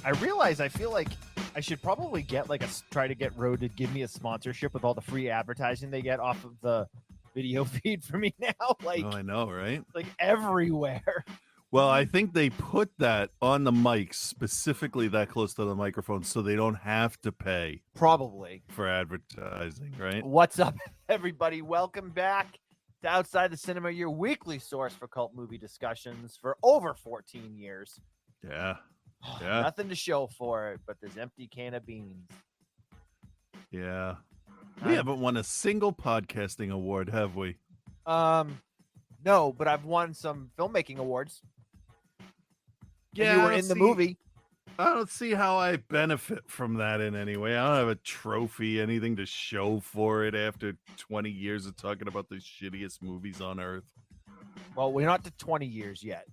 I realize I feel like I should probably get try to get Rode to give me a sponsorship with all the free advertising they get off of the video feed for me now. Oh, I know, right? Like everywhere. Well, I think they put that on the mics, specifically that close to the microphone, so they don't have to pay Probably. for advertising, right? What's up, everybody? Welcome back to Outside the Cinema, your weekly source for cult movie discussions for over 14 years. Yeah. Nothing to show for it, but this empty can of beans. Yeah. We haven't won a single podcasting award, have we? No, but I've won some filmmaking awards. Yeah, you were in the movie. I don't see how I benefit from that in any way. I don't have a trophy, anything to show for it after 20 years of talking about the shittiest movies on earth. Well, we're not to 20 years yet.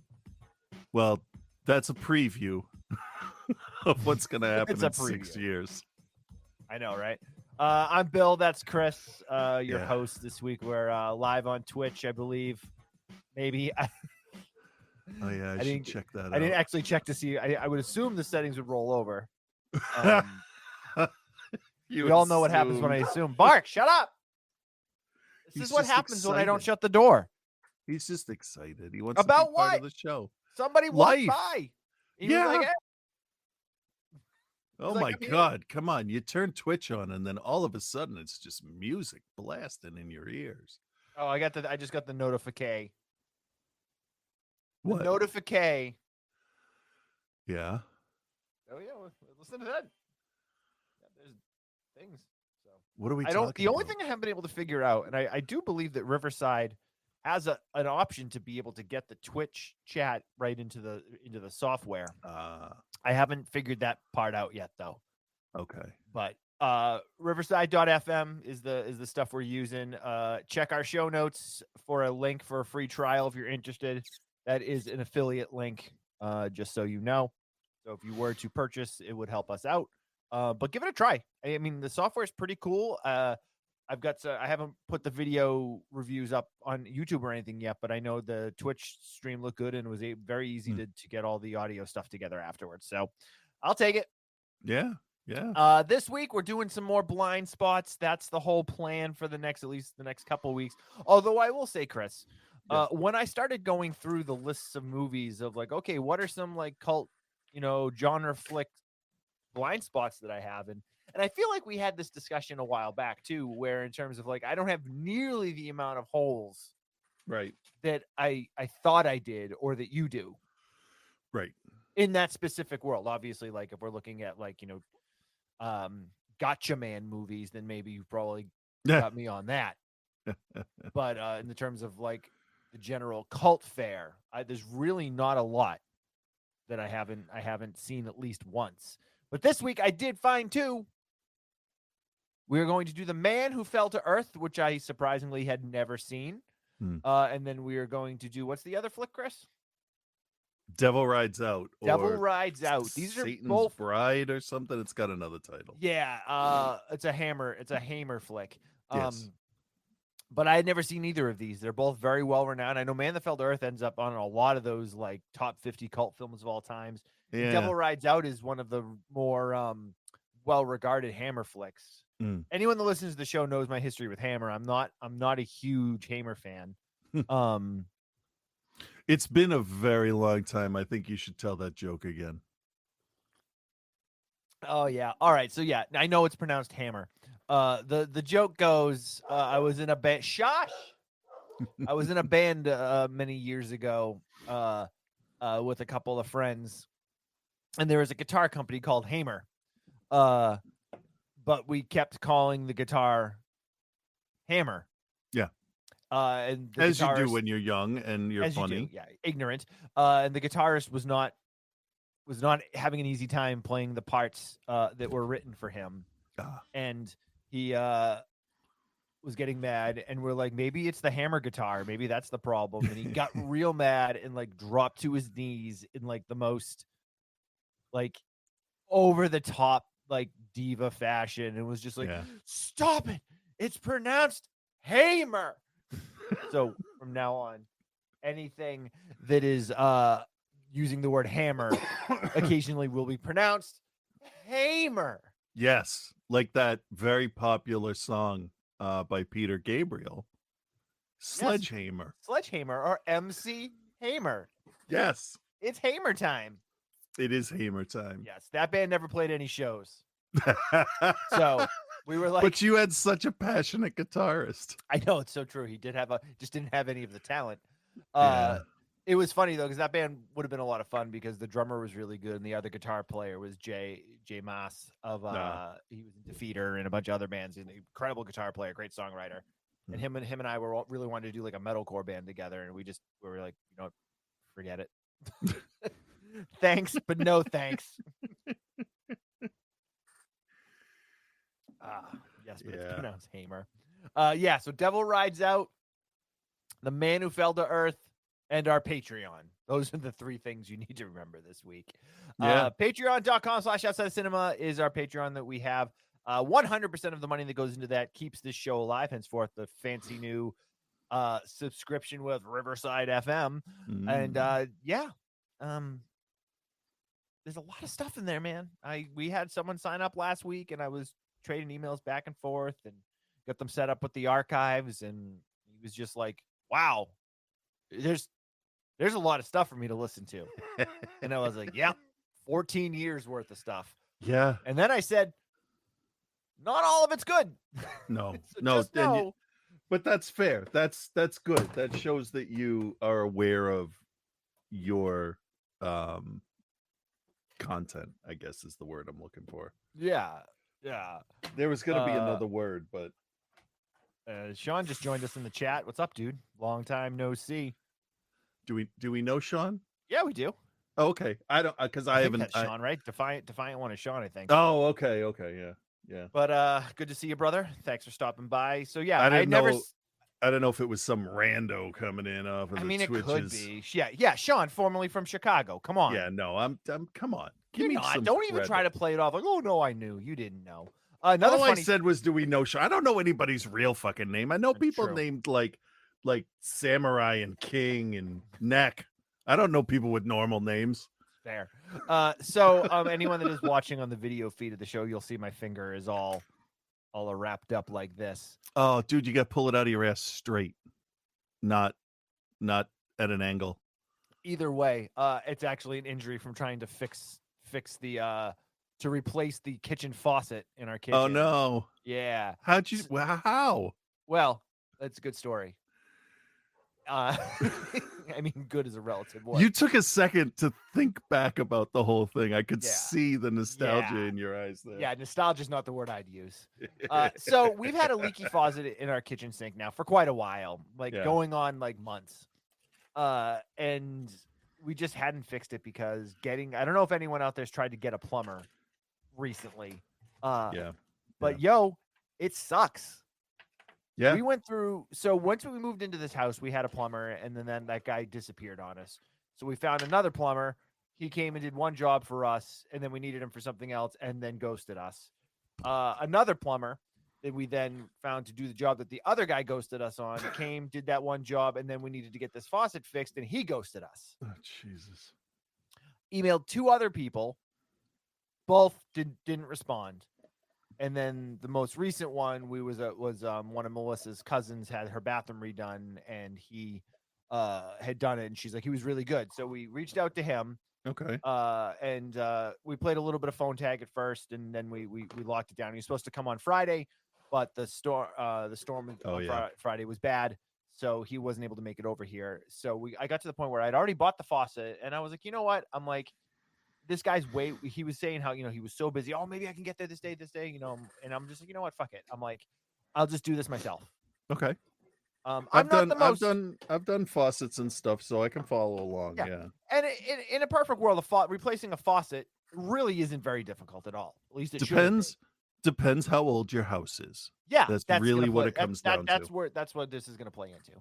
Well, that's a preview of what's going to happen in 6 years. I know, right? I'm Bill. That's Chris, your host this week. We're live on Twitch, I believe. Maybe. Oh, yeah, I should check that out. I didn't actually check to see. I would assume the settings would roll over. You all know what happens when I assume. Bark, shut up. This is what happens when I don't shut the door. He's just excited. He wants about to be part of the show. Somebody walked by. Yeah. Oh my God. Come on. You turn Twitch on and then all of a sudden it's just music blasting in your ears. Oh, I just got the notification. What? Notification. Yeah. Oh yeah. Listen to that. Yeah, there's things. So what are we talking about? The only thing I haven't been able to figure out, and I do believe that Riverside has an option to be able to get the Twitch chat right into the software. I haven't figured that part out yet, though. Okay. But Riverside.fm is the stuff we're using. Check our show notes for a link for a free trial if you're interested. That is an affiliate link, just so you know. So if you were to purchase, it would help us out. But give it a try. I mean, the software is pretty cool. I haven't put the video reviews up on YouTube or anything yet, but I know the Twitch stream looked good and it was very easy to get all the audio stuff together afterwards. So I'll take it. Yeah. This week we're doing some more blind spots. That's the whole plan for at least the next couple of weeks. Although I will say, Chris, when I started going through the lists of movies of like, okay, what are some like cult, genre flick blind spots that I have? And I feel like we had this discussion a while back too, where in terms of like, I don't have nearly the amount of holes right that I thought I did or that you do. Right. In that specific world. Obviously, like if we're looking at like, Gotcha Man movies, then maybe you probably got me on that. But in the terms of like the general cult fare, there's really not a lot that I haven't seen at least once. But this week I did find two. We're going to do The Man Who Fell to Earth, which I surprisingly had never seen. And then we are going to do, what's the other flick, Chris? Devil Rides Out. Devil Rides Out. These Satan's are both Bride or something. It's got another title. Yeah, it's a Hammer flick. Yes. But I had never seen either of these. They're both very well renowned. I know Man That Fell to Earth ends up on a lot of those like top 50 cult films of all times. Yeah. Devil Rides Out is one of the more well-regarded Hammer flicks. Anyone that listens to the show knows my history with Hammer. I'm not a huge Hammer fan. It's been a very long time. I think you should tell that joke again. Oh yeah. All right. So yeah, I know it's pronounced Hammer. The joke goes, I was in a band. Shush. I was in a band many years ago with a couple of friends, and there was a guitar company called Hammer. But we kept calling the guitar Hammer. Yeah. And as you do when you're young and you're funny. Ignorant. And the guitarist was not having an easy time playing the parts that were written for him. And he was getting mad, and we're like, maybe it's the Hammer guitar, maybe that's the problem. And he got real mad and like dropped to his knees in like the most like over the top like diva fashion, and was just like, stop it, it's pronounced Hammer. So from now on, anything that is using the word hammer occasionally will be pronounced hammer. Yes, like that very popular song by Peter Gabriel, Sledgehammer. Sledgehammer or MC Hammer. Yes, It's hammer time. it is hammer time. Yes, that band never played any shows. So we were like, but you had such a passionate guitarist. I know, it's so true. He did have just didn't have any of the talent. Yeah. It was funny though, because that band would have been a lot of fun because the drummer was really good and the other guitar player was Jay Maas of he was in Defeater and a bunch of other bands. He's an incredible guitar player, great songwriter. And him and I were really wanted to do like a metalcore band together, and we were like, you know what, forget it. Thanks, but no thanks. Yes, but it's pronounced hammer. So Devil Rides Out, The Man Who Fell to Earth, and our Patreon. Those are the three things you need to remember this week. Patreon.com/outsidethecinema is our Patreon that we have. 100% of the money that goes into that keeps this show alive. Henceforth, the fancy new subscription with Riverside FM. And there's a lot of stuff in there, man. We had someone sign up last week, and I was trading emails back and forth and got them set up with the archives, and he was just like, wow, there's a lot of stuff for me to listen to. And I was like, yeah, 14 years worth of stuff. Yeah. And then I said, not all of it's good. No, so no. But that's fair. That's good. That shows that you are aware of your content, I guess is the word I'm looking for. Yeah. There was going to be another word, but Sean just joined us in the chat. What's up, dude? Long time no see. Do we know Sean? Yeah, we do. Oh, okay. I don't, because I haven't. That's Sean, right? Defiant one is Sean, I think. Oh, okay, yeah. But good to see you, brother. Thanks for stopping by. So yeah, I don't know if it was some rando coming in off of the Twitches. It could be. Yeah. Sean, formerly from Chicago. Come on. Yeah, no, I'm. Come on. Give me some. Don't even try to play it off like, oh no, I knew you didn't know. All I said was, do we know Sean? I don't know anybody's real fucking name. I know people named like Samurai and King and Neck. I don't know people with normal names. Fair. So anyone that is watching on the video feed of the show, you'll see my finger is all wrapped up like this. Oh, dude, you got to pull it out of your ass straight, not at an angle. Either way, it's actually an injury from trying to fix the to replace the kitchen faucet in our kitchen. Oh no! Yeah. How? Well, that's a good story. I mean, good is a relative word. You took a second to think back about the whole thing. I could see the nostalgia in your eyes there. Yeah, nostalgia is not the word I'd use. So we've had a leaky faucet in our kitchen sink now for quite a while, going on like months. And we just hadn't fixed it because I don't know if anyone out there's tried to get a plumber recently. But it sucks. Yeah. We went through, so once we moved into this house, we had a plumber, and then that guy disappeared on us. So we found another plumber. He came and did one job for us, and then we needed him for something else, and then ghosted us. Another plumber that we then found to do the job that the other guy ghosted us on came, did that one job, and then we needed to get this faucet fixed, and he ghosted us. Oh, Jesus. Emailed two other people. Both didn't respond. And then the most recent one, was one of Melissa's cousins had her bathroom redone, and he had done it, and she's like, he was really good. So we reached out to him. Okay. And we played a little bit of phone tag at first, and then we locked it down. He was supposed to come on Friday, but the storm on Friday was bad, so he wasn't able to make it over here. So I got to the point where I'd already bought the faucet, and I was like, you know what? I'm like, this guy's he was saying how, he was so busy. Oh, maybe I can get there this day, and I'm just like, you know what? Fuck it. I'm like, I'll just do this myself. Okay. I've done faucets and stuff, so I can follow along. Yeah. And in a perfect world, replacing a faucet really isn't very difficult at all. At least it depends how old your house is. Yeah, that's really what it comes down to. That's what this is going to play into.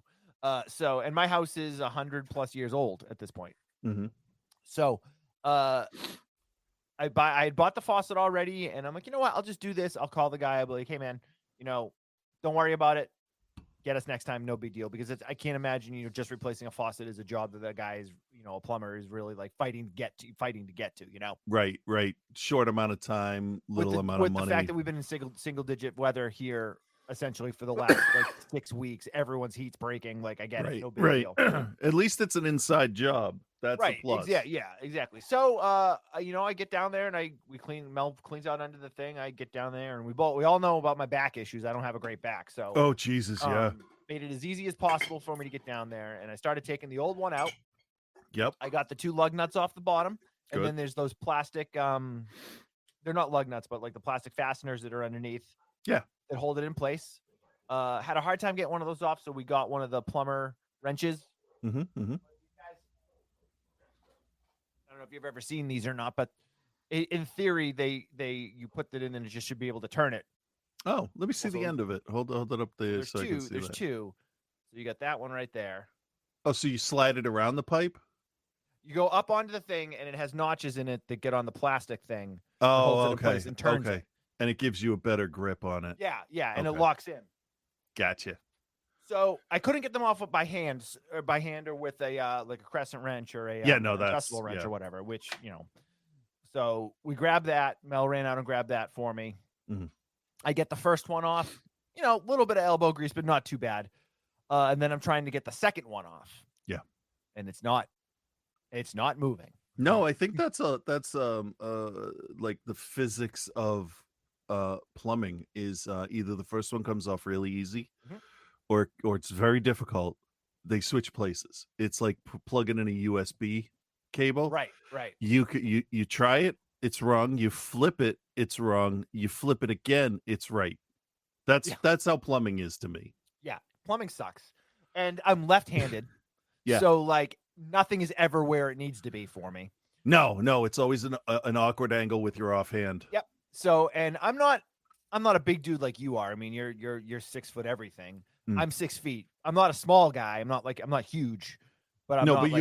And my house is 100+ years old at this point. Mm-hmm. So, I had bought the faucet already, and I'm like, you know what? I'll just do this. I'll call the guy. I'll be like, hey man, don't worry about it. get us next time, no big deal. Because I can't imagine, just replacing a faucet is a job that guy is, a plumber is really like fighting to get to, Right. Short amount of time, little amount of money. With the fact that we've been in single digit weather here essentially for the last like 6 weeks, everyone's heat's breaking. Like I get it, no big deal. At least it's an inside job. That's a plus. Yeah, exactly. So I get down there and Mel cleans out under the thing. I get down there and we all know about my back issues. I don't have a great back. So oh Jesus, yeah. Made it as easy as possible for me to get down there, and I started taking the old one out. Yep. I got the 2 lug nuts off the bottom, and Good. then there's those plastic they're not lug nuts, but like the plastic fasteners that are underneath. Yeah. That hold it in place. Had a hard time getting one of those off, so we got one of the plumber wrenches. Mm-hmm. I don't know if you've ever seen these or not, but in theory, you put that in and it just should be able to turn it. Oh, let me see the end of it. Hold it up there so I can see There's 2. So you got that one right there. Oh, so you slide it around the pipe? You go up onto the thing, and it has notches in it that get on the plastic thing. Oh, holds it in place and turns it. And it gives you a better grip on it. Yeah, and it locks in. Gotcha. So I couldn't get them off by hand or with a like a crescent wrench or a adjustable wrench or whatever. Which so we grabbed that. Mel ran out and grabbed that for me. Mm-hmm. I get the first one off. A little bit of elbow grease, but not too bad. And then I'm trying to get the second one off. Yeah, and it's not moving. No, I think that's like the physics of plumbing is either the first one comes off really easy, or it's very difficult. They switch places. It's like plugging in a USB cable. Right. You try it, it's wrong. You flip it, it's wrong. You flip it again, it's right. That's how plumbing is to me. Yeah, plumbing sucks, and I'm left-handed. Yeah. So like nothing is ever where it needs to be for me. No, it's always an awkward angle with your offhand. Yep. So, and I'm not a big dude like you are. I mean, you're 6 foot everything. I'm 6 feet. I'm not a small guy. I'm not huge, but I'm not but like...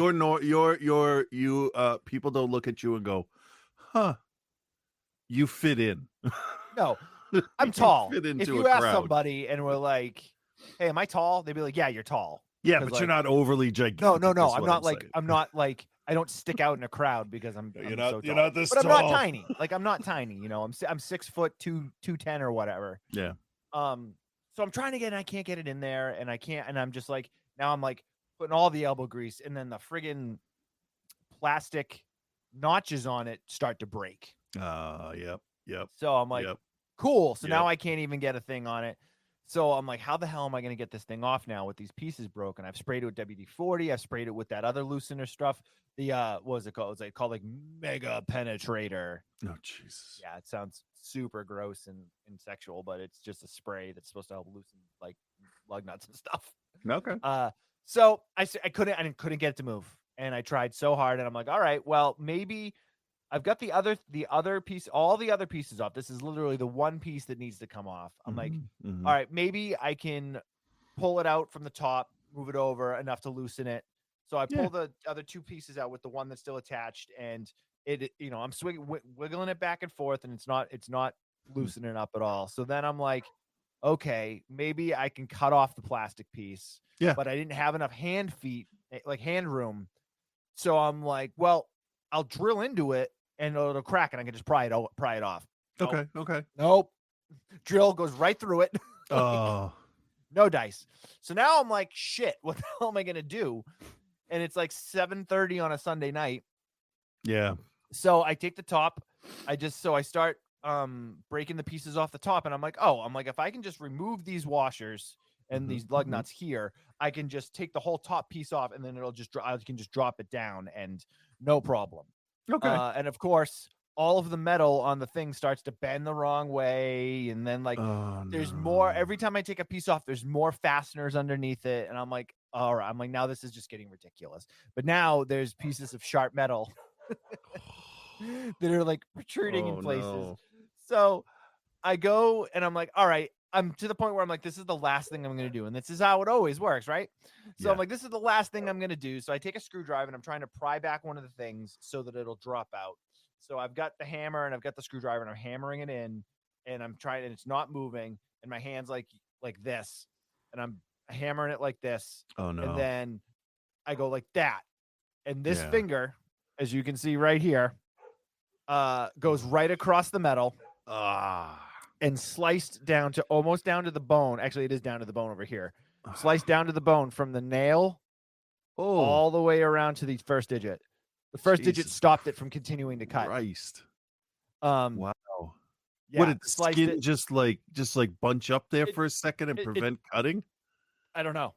people don't look at you and go, huh, you fit in. No, I'm tall. Fit into if you a ask crowd. Somebody and we're like, hey, am I tall? They'd be like, yeah, you're tall. Yeah, but you're not overly gigantic. No. I'm not like I don't stick out in a crowd because you're not this but tall. I'm not tiny. Like I'm not tiny. I'm 6 foot 210 or whatever. Yeah. So I'm trying to get it, and I can't get it in there, and I can't, and I'm just like now I'm like putting all the elbow grease, and then the friggin' plastic notches on it start to break. Yep. So I'm like, cool. So now I can't even get a thing on it. So I'm like, how the hell am I going to get this thing off now with these pieces broken? I've sprayed it with WD-40. I've sprayed it with that other loosener stuff. The what was it called? It's called like Mega Penetrator. Oh Jesus. Yeah, it sounds super gross and sexual, but it's just a spray that's supposed to help loosen like lug nuts and stuff. Okay. So I couldn't get it to move, and I tried so hard, and I'm like, all right, well maybe I've got the other piece, all the other pieces off. This is literally the one piece that needs to come off. I'm like, all right, maybe I can pull it out from the top, move it over enough to loosen it. So I pull the other 2 pieces out with the one that's still attached, and it, I'm wiggling it back and forth, and it's not loosening up at all. So then I'm like, okay, maybe I can cut off the plastic piece. Yeah. But I didn't have enough hand room. So I'm like, well, I'll drill into it and it'll crack and I can just pry it off. Okay. Nope. Drill goes right through it. Oh. No dice. So now I'm like, shit, what the hell am I going to do? And it's like 7:30 on a Sunday night. Yeah. So I take the top. I start breaking the pieces off the top, and I'm like, if I can just remove these washers and these lug nuts here, I can just take the whole top piece off, and then I can just drop it down and no problem. Okay. And of course, all of the metal on the thing starts to bend the wrong way, and then there's more. Every time I take a piece off, there's more fasteners underneath it, and I'm like, all right. I'm like, now this is just getting ridiculous. But now there's pieces of sharp metal that are like protruding in places. No. So I go and I'm like, all right. I'm to the point where I'm like, this is the last thing I'm going to do. And this is how it always works, right? So I'm like, this is the last thing I'm going to do. So I take a screwdriver and I'm trying to pry back one of the things so that it'll drop out. So I've got the hammer and I've got the screwdriver and I'm hammering it in, and I'm trying, and it's not moving. And my hand's like this, and I'm hammering it like this, Oh no. and then I go like that, and this Yeah. finger, as you can see right here, goes right across the metal and sliced down to almost down to the bone. Actually, it is down to the bone over here. Sliced down to the bone from the nail all the way around to the first digit. The first digit Jesus stopped it from continuing to cut. Christ. Wow. Yeah, What did the sliced skin it. just like bunch up there for a second and prevent cutting? I don't know.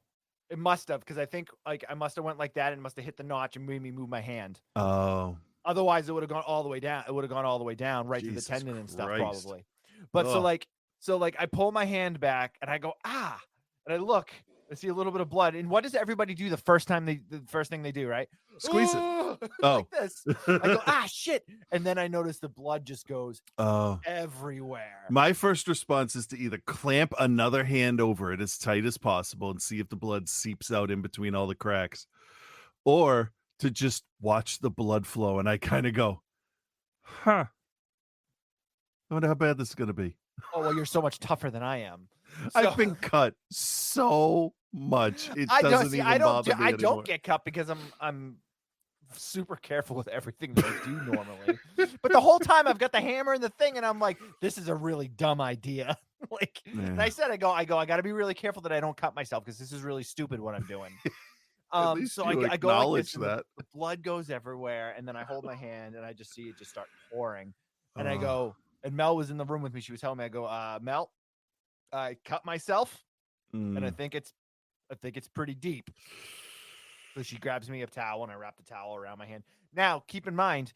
It must have, because I think like I must have went like that and must have hit the notch and made me move my hand. Oh. Otherwise, it would have gone all the way down. It would have gone all the way down right to the tendon and stuff, probably. But so like I pull my hand back and I go, and I look, I see a little bit of blood. And what does everybody do the first thing they do, right? Squeeze it. Like this. I go, shit. And then I notice the blood just goes everywhere. My first response is to either clamp another hand over it as tight as possible and see if the blood seeps out in between all the cracks, or to just watch the blood flow. And I kind of go, I wonder how bad this is going to be. Oh, well, you're so much tougher than I am. I've been cut so much. It doesn't even bother me anymore. I don't get cut because I'm super careful with everything that I do normally. But the whole time I've got the hammer and the thing, and I'm like, this is a really dumb idea. And I said, I got to be really careful that I don't cut myself because this is really stupid what I'm doing. So I go like this, and the blood goes everywhere, and then I hold my hand and I just see it just start pouring, and I go, and Mel was in the room with me. She was telling me, I go, Mel, I cut myself, and I think it's pretty deep. So she grabs me a towel, and I wrap the towel around my hand. Now, keep in mind,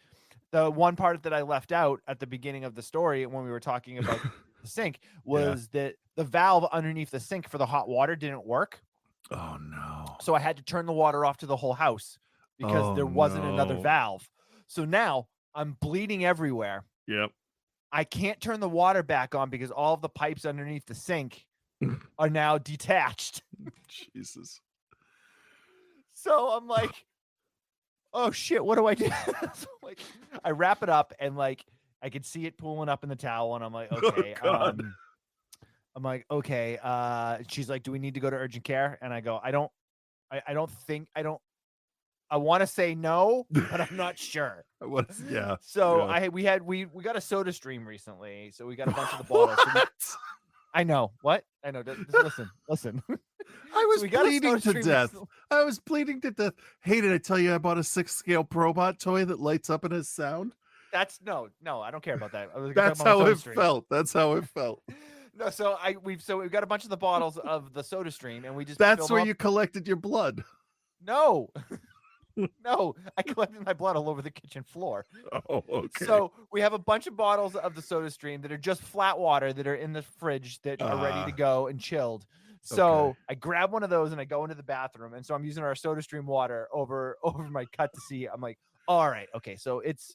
the one part that I left out at the beginning of the story when we were talking about the sink was that the valve underneath the sink for the hot water didn't work. Oh no. So I had to turn the water off to the whole house because there wasn't another valve. So now I'm bleeding everywhere. Yep. I can't turn the water back on because all of the pipes underneath the sink are now detached. Jesus. So I'm like, oh shit, what do I do? So like I wrap it up and like I could see it pooling up in the towel, and I'm like, okay. I'm like, okay. She's like, do we need to go to urgent care? And I go, I want to say no, but I'm not sure. So we got a soda stream recently. So we got a bunch of the bottles. I know. What? I know. Listen. I was bleeding to death. I was bleeding to death. Hey, did I tell you I bought a 6-scale Probot toy that lights up and has sound? No, I don't care about that. That's how it felt. That's how it felt. No, so we've got a bunch of the bottles of the soda stream, and we just that's where you collected your blood. No. No, I collected my blood all over the kitchen floor. Oh, okay. So we have a bunch of bottles of the soda stream that are just flat water that are in the fridge that are ready to go and chilled. So I grab one of those and I go into the bathroom, and so I'm using our soda stream water over my cut to see. I'm like, all right, okay, so it's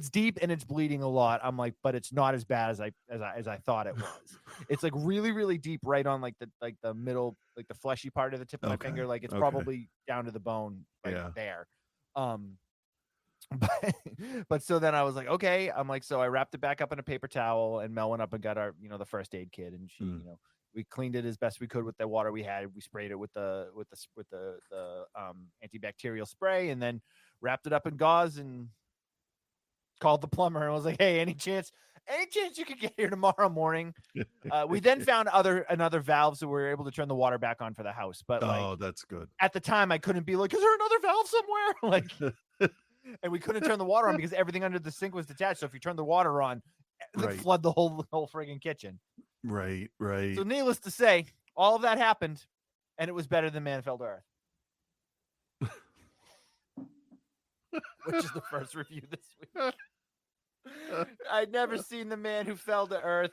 deep and it's bleeding a lot. I'm like, but it's not as bad as I thought it was. It's like really, really deep, right on like the middle, like the fleshy part of the tip of my finger. Like it's probably down to the bone there. But so then I was like, okay. I'm like, so I wrapped it back up in a paper towel, and Mel went up and got our, the first aid kit, and she, we cleaned it as best we could with the water we had. We sprayed it with the antibacterial spray, and then wrapped it up in gauze and called the plumber and was like, hey, any chance you could get here tomorrow morning? We then found another valve, so we were able to turn the water back on for the house. But that's good. At the time I couldn't be like, is there another valve somewhere? And we couldn't turn the water on because everything under the sink was detached. So if you turn the water on, it flood the whole friggin' kitchen. Right. So needless to say, all of that happened, and it was better than Man Fell to Earth. Which is the first review this week. I'd never seen The Man Who Fell to Earth.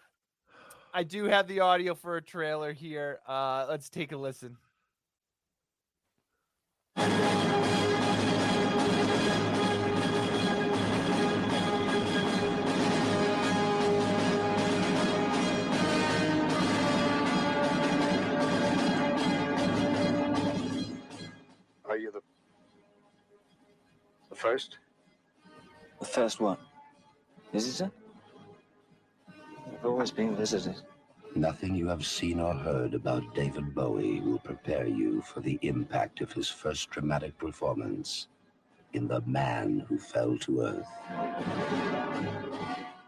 I do have the audio for a trailer here. Let's take a listen. Are you the first? The first what? Visitor? We've always been visitors. Nothing you have seen or heard about David Bowie will prepare you for the impact of his first dramatic performance in The Man Who Fell to Earth.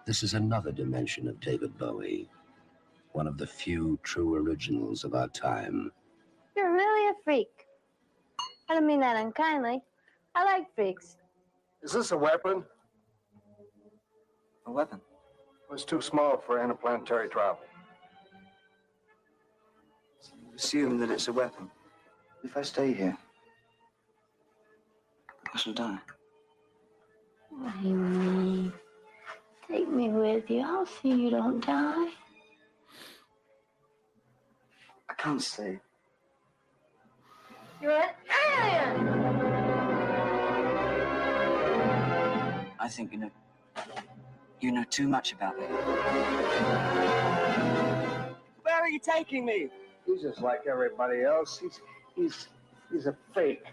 This is another dimension of David Bowie, one of the few true originals of our time. You're really a freak. I don't mean that unkindly. I like freaks. Is this a weapon? A weapon? It was too small for interplanetary travel. You assume that it's a weapon. If I stay here, I shall die. What do you mean? Take me with you. I'll see you don't die. I can't stay. You're an alien! I think you know too much about me. Where are you taking me? He's just like everybody else. He's a fake.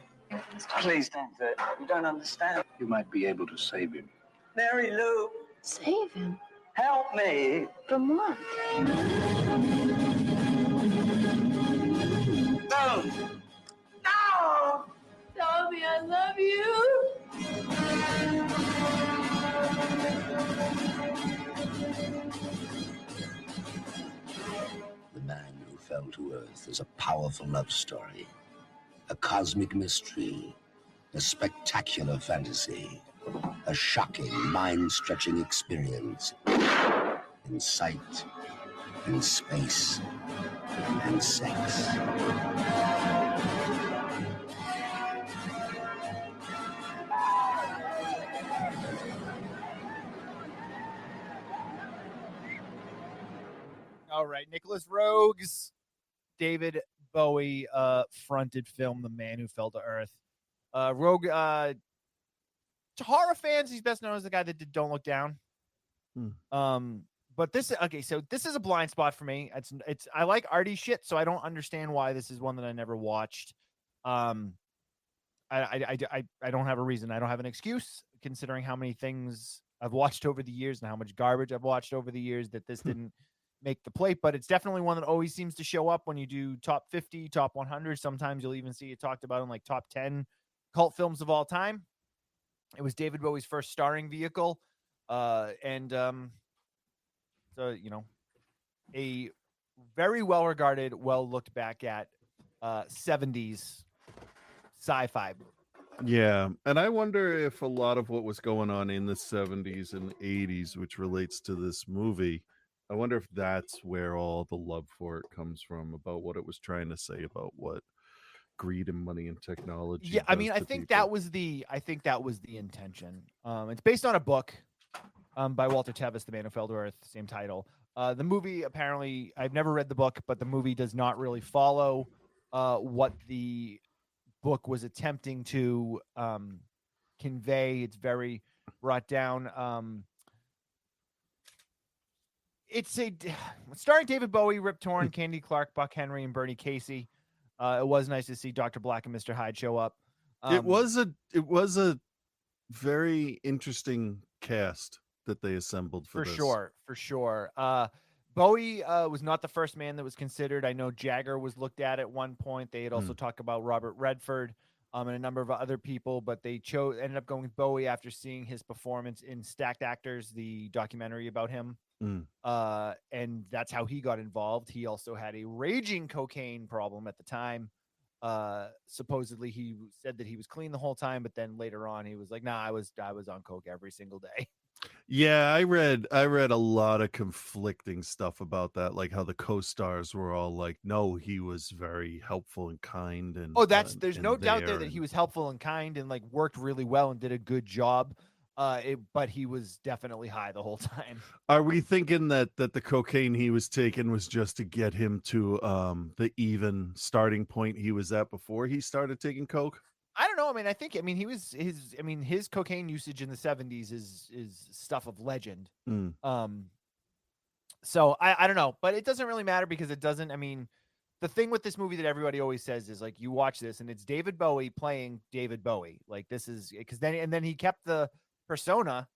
Please don't do it. You don't understand. You might be able to save him. Mary Lou, Save him? help me. From what? Don't. No! Tommy, I love you. The Man Who Fell to Earth is a powerful love story, a cosmic mystery, a spectacular fantasy, a shocking, mind-stretching experience in sight, in space, and sex. All right, Nicholas Rogue's David Bowie fronted film, The Man Who Fell to Earth. Rogue, to horror fans, he's best known as the guy that did Don't Look Down. But this is a blind spot for me. It's I like arty shit, so I don't understand why this is one that I never watched. I don't have a reason. I don't have an excuse, considering how many things I've watched over the years and how much garbage I've watched over the years that this didn't make the plate. But it's definitely one that always seems to show up when you do top 50, top 100. Sometimes you'll even see it talked about in like top 10 cult films of all time. It was David Bowie's first starring vehicle. So, you know, a very well-regarded, well-looked back at 70s sci-fi. Yeah, and I wonder if a lot of what was going on in the 70s and 80s, which relates to this movie, I wonder if that's where all the love for it comes from, about what it was trying to say about what greed and money and technology. Yeah, I mean, does I to think people. that was the intention. It's based on a book by Walter Tevis, The Man Who Fell to Earth, same title. The movie, apparently, I've never read the book, but the movie does not really follow what the book was attempting to convey. It's very brought down. It's starring David Bowie, Rip Torn, Candy Clark, Buck Henry, and Bernie Casey. It was nice to see Dr. Black and Mr. Hyde show up. It was a very interesting cast that they assembled for this. For sure. Bowie was not the first man that was considered. I know Jagger was looked at one point. They had also talked about Robert Redford and a number of other people, but they ended up going with Bowie after seeing his performance in Stacked Actors, the documentary about him. And that's how he got involved. He also had a raging cocaine problem at the time. Supposedly he said that he was clean the whole time, but then later on he was like, nah, I was on coke every single day. Yeah, I read a lot of conflicting stuff about that, like how the co-stars were all like, no, he was very helpful and kind. And there's no doubt there that he was helpful and kind and like worked really well and did a good job. But he was definitely high the whole time. Are we thinking that the cocaine he was taking was just to get him to the even starting point he was at before he started taking coke? I don't know. I mean, his cocaine usage in the 70s is stuff of legend. So I don't know, but it doesn't really matter because it doesn't. I mean, the thing with this movie that everybody always says is like, you watch this and it's David Bowie playing David Bowie. Like this is because then he kept the persona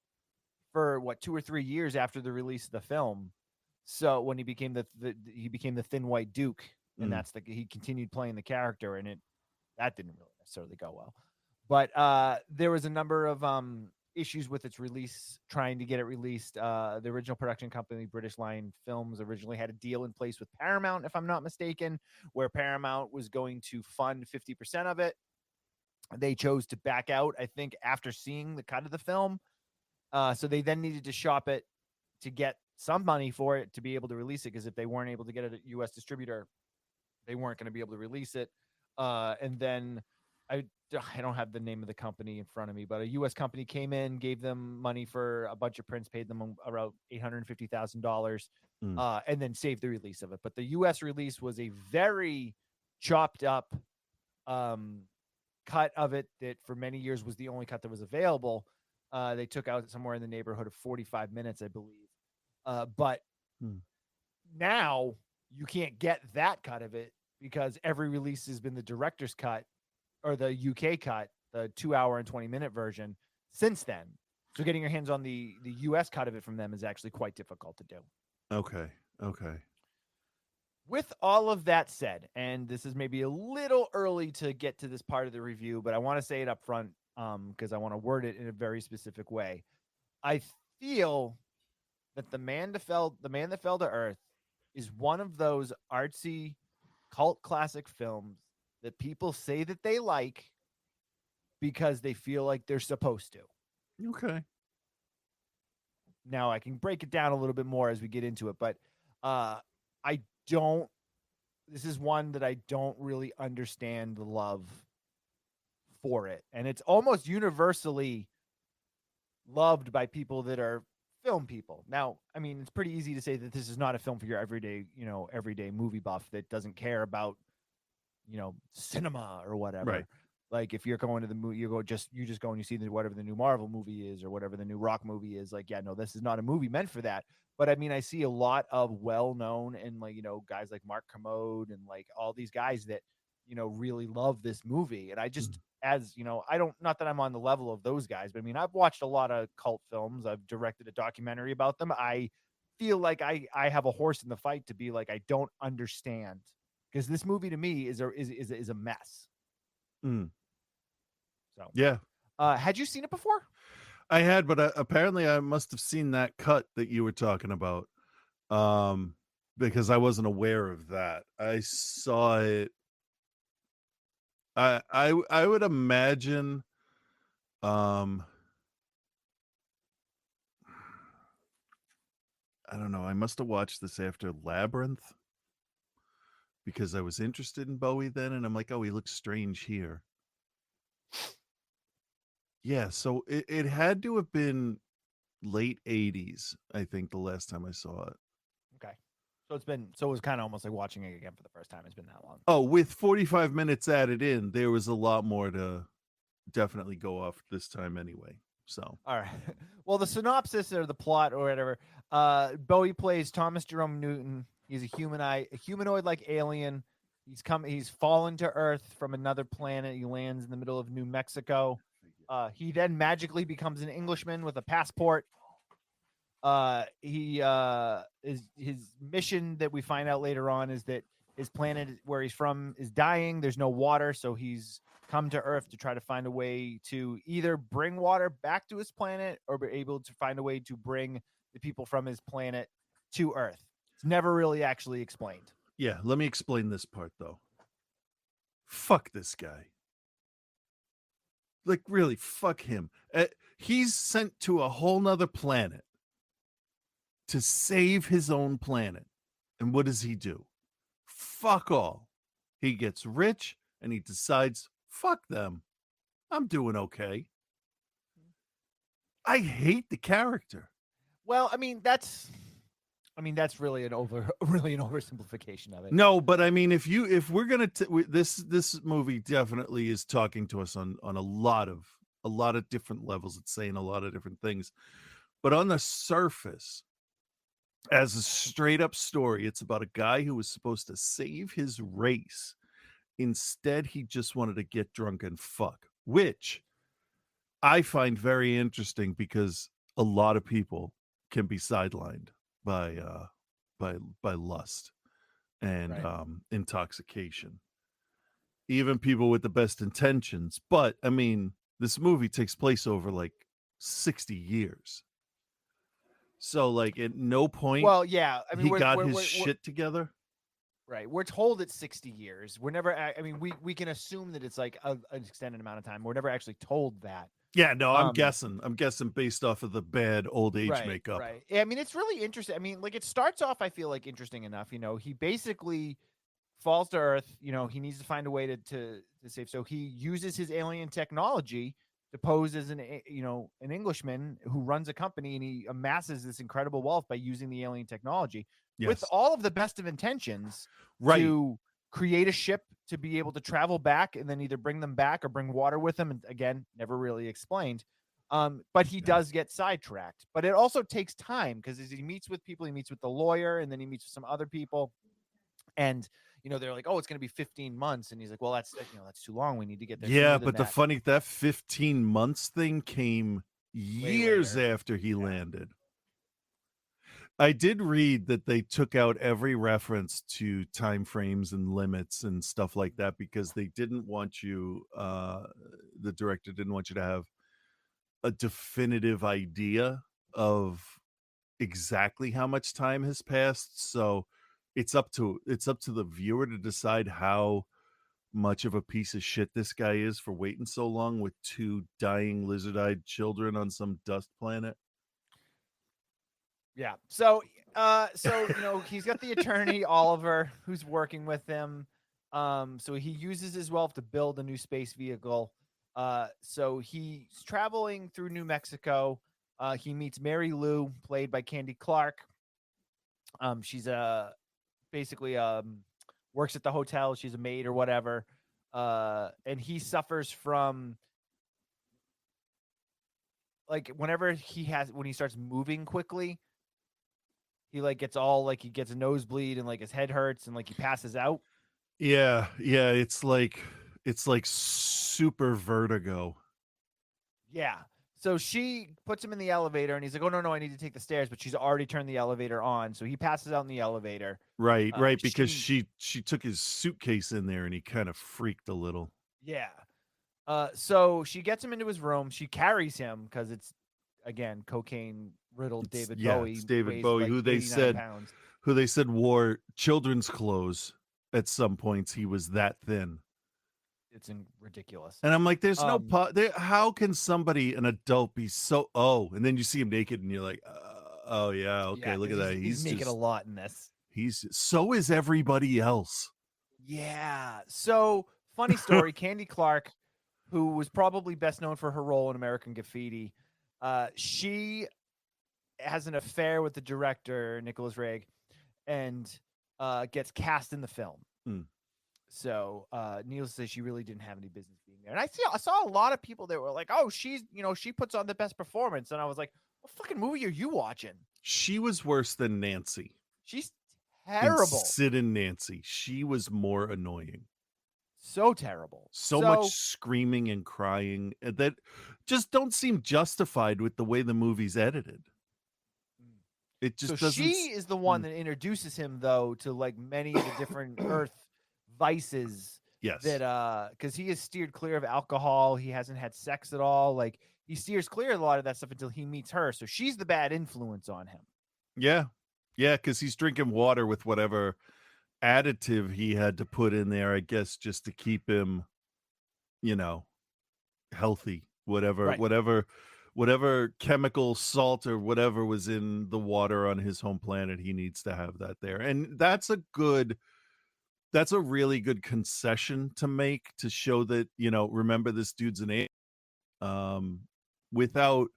for 2 or 3 years after the release of the film. So when he became the Thin White Duke, and Mm. he continued playing the character, and that didn't really necessarily go well. But there was a number of issues with its release, trying to get it released. The original production company, British Lion Films, originally had a deal in place with Paramount, if I'm not mistaken, where Paramount was going to fund 50% of it. They chose to back out, I think, after seeing the cut of the film. So they then needed to shop it to get some money for it to be able to release it, because if they weren't able to get a U.S. distributor, they weren't going to be able to release it. And then I don't have the name of the company in front of me, but a U.S. company came in, gave them money for a bunch of prints, paid them around $850,000, and then saved the release of it. But the U.S. release was a very chopped up cut of it that for many years was the only cut that was available. They took out somewhere in the neighborhood of 45 minutes, I believe. But now you can't get that cut of it, because every release has been the director's cut or the UK cut, the 2 hour and 20-minute version since then. So getting your hands on the US cut of it from them is actually quite difficult to do. Okay. With all of that said, and this is maybe a little early to get to this part of the review, but I want to say it up front because I want to word it in a very specific way. I feel that the Man That Fell to Earth is one of those artsy cult classic films that people say that they like because they feel like they're supposed to. Okay. Now I can break it down a little bit more as we get into it, but this is one that I don't really understand the love for it. And it's almost universally loved by people that are film people. Now, I mean, it's pretty easy to say that this is not a film for your everyday movie buff that doesn't care about, cinema or whatever. Right. Like if you're going to the movie, you just go and you see whatever the new Marvel movie is or whatever the new Rock movie is. Like, yeah, no, this is not a movie meant for that. But I mean, I see a lot of well-known and guys like Mark Kermode and like all these guys that, really love this movie. And I just, not that I'm on the level of those guys, but I mean, I've watched a lot of cult films. I've directed a documentary about them. I feel like I have a horse in the fight to be like, I don't understand, because this movie to me is a mess. So yeah. Had you seen it before? I had, but apparently I must have seen that cut that you were talking about, because I wasn't aware of that. I saw it. I would imagine, I don't know. I must have watched this after Labyrinth because I was interested in Bowie then, and I'm like, oh, he looks strange here. Yeah, so it had to have been late 80s, I think, the last time I saw it. Okay. So it was kind of almost like watching it again for the first time. It's been that long. Oh, with 45 minutes added in, there was a lot more to definitely go off this time anyway. So, all right. Well, the synopsis or the plot or whatever, Bowie plays Thomas Jerome Newton. He's a humanoid-like alien. He's fallen to Earth from another planet. He lands in the middle of New Mexico. He then magically becomes an Englishman with a passport. His mission that we find out later on is that his planet where he's from is dying. There's no water, so he's come to Earth to try to find a way to either bring water back to his planet or be able to find a way to bring the people from his planet to Earth. It's never really actually explained. yeah, let me explain this part though. Fuck this guy. Like, really, fuck him. He's sent to a whole nother planet to save his own planet. And what does he do? Fuck all. He gets rich and he decides, fuck them. I'm doing okay. I hate the character. Well, I mean, that's really an oversimplification of it. No, but I mean, if we're gonna this movie definitely is talking to us on a lot of different levels. It's saying a lot of different things, but on the surface, as a straight up story, it's about a guy who was supposed to save his race. Instead, he just wanted to get drunk and fuck, which I find very interesting because a lot of people can be sidelined by by lust and Right. intoxication. Even people with the best intentions. But I mean, this movie takes place over like 60 years. So like at no point Well, yeah. I mean, he got his we're shit together. right. We're told it's 60 years. We're never. I mean, we can assume that it's like an extended amount of time. We're never actually told that. Yeah, no, I'm Um, guessing. I'm guessing based off of the bad old age right, makeup. right. Yeah, I mean, it's really interesting. I mean, like it starts off, I feel like interesting enough. You know, he basically falls to Earth. You know, he needs to find a way to save. So he uses his alien technology to pose as an Englishman who runs a company, and he amasses this incredible wealth by using the alien technology with Yes. all of the best of intentions Right. to create a ship to be able to travel back and then either bring them back or bring water with them. And again, never really explained. But he does get sidetracked. But it also takes time because as he meets with people, he meets with the lawyer, and then he meets with some other people. And they're like, "Oh, it's going to be 15 months," and he's like, "Well, that's too long. We need to get there." Yeah, sooner than but that. that 15 months thing came years later. after he landed. I did read that they took out every reference to time frames and limits and stuff like that because they didn't want you the director didn't want you to have a definitive idea of exactly how much time has passed. So it's up to the viewer to decide how much of a piece of shit this guy is for waiting so long with 2 dying lizard-eyed children on some dust planet. Yeah. So he's got the attorney Oliver who's working with him. So he uses his wealth to build a new space vehicle. So he's traveling through New Mexico. He meets Mary Lou, played by Candy Clark. She's basically works at the hotel. She's a maid or whatever. And he suffers from like when he starts moving quickly, he like gets he gets a nosebleed and like his head hurts and like he passes out. Yeah, it's like super vertigo. Yeah. So she puts him in the elevator and he's like, "Oh no, I need to take the stairs," but she's already turned the elevator on. So he passes out in the elevator. Right, because she took his suitcase in there and he kind of freaked a little. Yeah. So she gets him into his room. She carries him because it's again cocaine riddled David Bowie. It's David weighs, Bowie, like, who they 89 said pounds. wore children's clothes at some points. He was that thin. It's ridiculous. And I'm like, there's no how can somebody, an adult, be so and then you see him naked and you're like, oh yeah, okay, look at that. He's naked a lot in this. So is everybody else. Yeah. So funny story, Candy Clark, who was probably best known for her role in American Graffiti, she has an affair with the director, Nicholas Reg, and gets cast in the film. So needless to say, she really didn't have any business being there. And I saw a lot of people that were like, "Oh, she puts on the best performance," and I was like, "What fucking movie are you watching?" She was worse than Nancy. She's terrible. Sid and Nancy. She was more annoying. So terrible. So much screaming and crying that just don't seem justified with the way the movie's edited. It just doesn't. She is the one that introduces him, though, to like many of the different Earth vices. Yes. That because he has steered clear of alcohol. He hasn't had sex at all. Like he steers clear of a lot of that stuff until he meets her. So she's the bad influence on him. Yeah. Yeah, because he's drinking water with whatever additive he had to put in there, I guess, just to keep him, healthy. Whatever chemical salt or whatever was in the water on his home planet, he needs to have that there. And that's a really good concession to make to show that, remember, this dude's an alien, without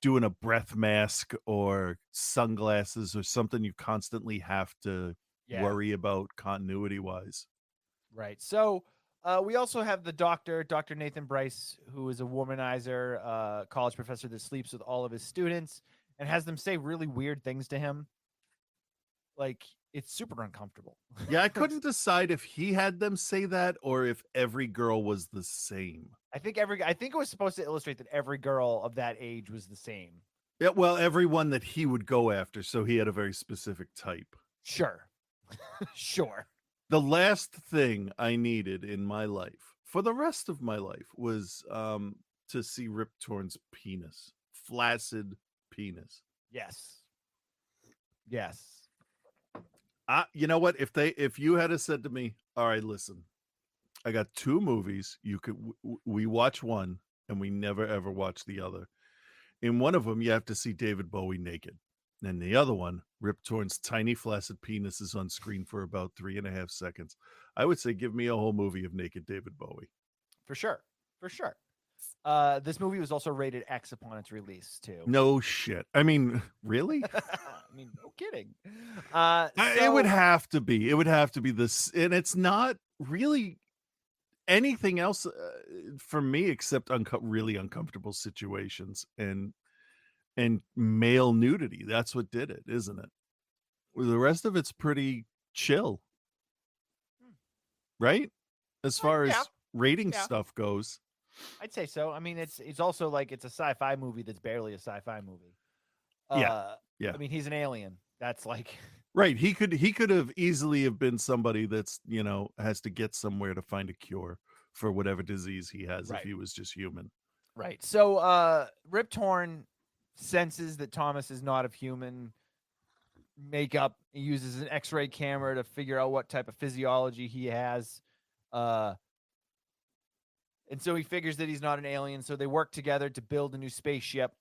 doing a breath mask or sunglasses or something you constantly have to worry about continuity wise. Right. So we also have the Dr. Nathan Bryce, who is a womanizer, college professor that sleeps with all of his students and has them say really weird things to him. Like, it's super uncomfortable. Yeah, I couldn't decide if he had them say that or if every girl was the same. I think it was supposed to illustrate that every girl of that age was the same. Yeah, well, everyone that he would go after, so he had a very specific type. Sure. Sure. The last thing I needed in my life for the rest of my life was to see Rip Torn's penis, flaccid penis. Yes. Yes. You know what? If you had said to me, all right, listen, I got 2 movies. We watch one and we never ever watch the other. In one of them, you have to see David Bowie naked. And the other one, Rip Torn's tiny flaccid penis is on screen for about 3.5 seconds. I would say give me a whole movie of naked David Bowie. For sure. For sure. This movie was also rated X upon its release, too. No shit. I mean, really? I mean, no kidding. It would have to be. It would have to be this. And it's not really anything else for me except really uncomfortable situations and male nudity. That's what did it, isn't it? The rest of it's pretty chill, right? As far as rating stuff goes, I'd say so. I mean, it's also like it's a sci-fi movie that's barely a sci-fi movie. Yeah. I mean, he's an alien. That's like right. He could have easily have been somebody that's, you know, has to get somewhere to find a cure for whatever disease he has if he was just human. right. So Rip Torn senses that Thomas is not of human makeup. He uses an X-ray camera to figure out what type of physiology he has. And so he figures that he's not an alien. So they work together to build a new spaceship.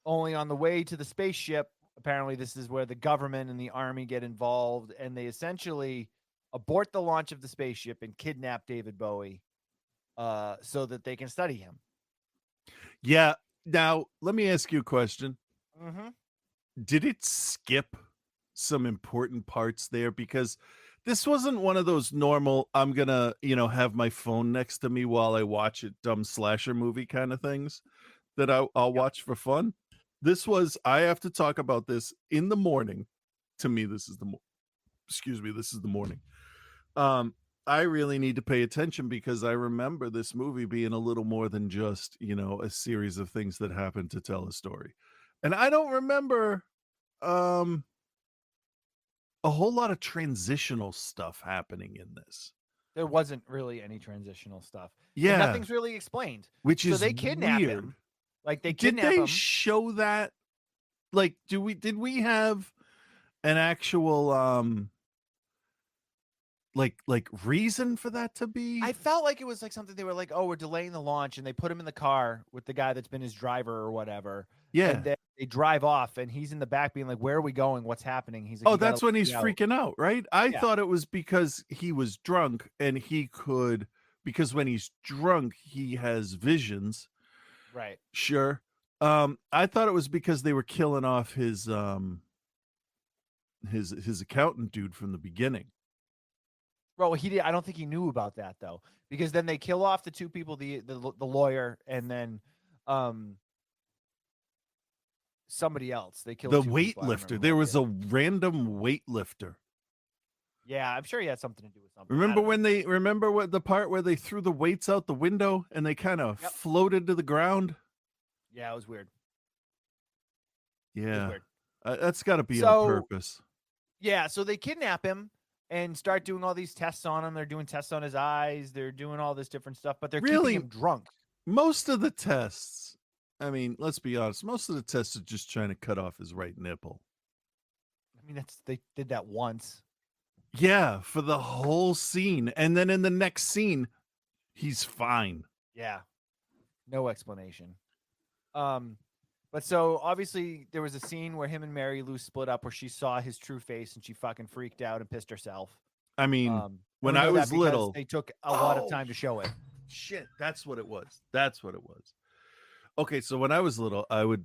Only on the way to the spaceship, apparently this is where the government and the army get involved, and they essentially abort the launch of the spaceship and kidnap David Bowie so that they can study him. Yeah. Now, let me ask you a question. Mm-hmm. Did it skip some important parts there? Because this wasn't one of those normal, I'm going to, you know, have my phone next to me while I watch a dumb slasher movie kind of things that I'll watch for fun. This was, I have to talk about this in the morning. To me, this is the morning. I really need to pay attention because I remember this movie being a little more than just, you know, a series of things that happened to tell a story. And I don't remember a whole lot of transitional stuff happening in this. There wasn't really any transitional stuff. Yeah. And nothing's really explained. Which is so they kidnap weird. him. Like they Did kidnap they him. show that? Like, did we have an actual like reason for that to be? I felt like it was like something they were like, oh, we're delaying the launch, and they put him in the car with the guy that's been his driver or whatever. Yeah. And then they drive off, and he's in the back being like, where are we going? What's happening? He's like, Oh, "You gotta that's when let he's me out." freaking out, right? I thought it was because he was drunk and because when he's drunk, he has visions. Right. Sure. I thought it was because they were killing off his accountant dude from the beginning. Well, he did. I don't think he knew about that though, because then they kill off the two people, the lawyer, and then somebody else. They killed The two people. I don't weightlifter. remember There who was it a is. random weightlifter. Yeah, I'm sure he had something to do with something. Remember what the part where they threw the weights out the window and they kind of floated to the ground? Yeah, it was weird. Yeah. weird. That's got to be So- on purpose. Yeah, so they kidnap him and start doing all these tests on him. They're doing tests on his eyes. They're doing all this different stuff, but they're Really? keeping him drunk. Most of the tests, I mean, let's be honest, most of the tests are just trying to cut off his right nipple. I mean, they did that once. Yeah, for the whole scene. And then in the next scene, he's fine. Yeah. No explanation. But so obviously there was a scene where him and Mary Lou split up where she saw his true face and she fucking freaked out and pissed herself. I mean, And when we know I that was because little, they took a lot of time to show it. shit, that's what it was. That's what it was. Okay, so when I was little, I would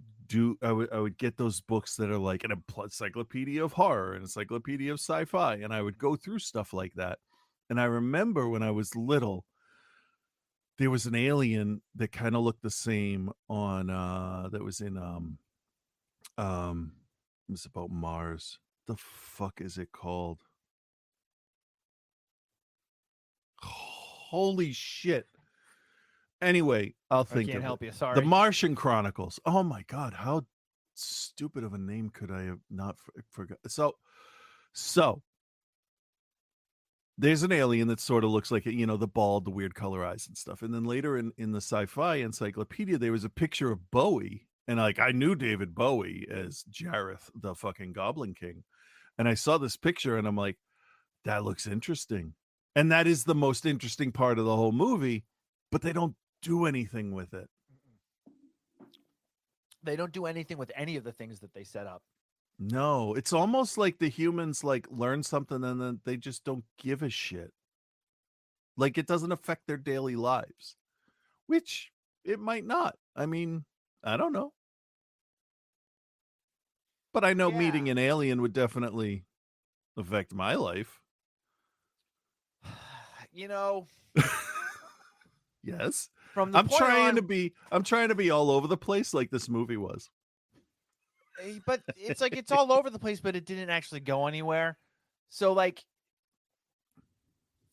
get those books that are like an encyclopedia of horror, an encyclopedia of sci-fi, and I would go through stuff like that. And I remember when I was little, there was an alien that kind of looked the same on that was in it was about Mars. The fuck is it called? Holy shit. Anyway, I'll I think can't of help it. you. Sorry. The Martian Chronicles. Oh my god, how stupid of a name could I have not forgot? So there's an alien that sort of looks like, the bald, the weird color eyes and stuff. And then later in the sci-fi encyclopedia, there was a picture of Bowie. And I knew David Bowie as Jareth, the fucking Goblin King. And I saw this picture and I'm like, that looks interesting. And that is the most interesting part of the whole movie, but they don't do anything with it. They don't do anything with any of the things that they set up. No, it's almost like the humans learn something and then they just don't give a shit. Like it doesn't affect their daily lives, which it might not. I mean, I don't know. But I know meeting an alien would definitely affect my life. Yes. I'm trying to be all over the place like this movie was. But it's like it's all over the place, but it didn't actually go anywhere. So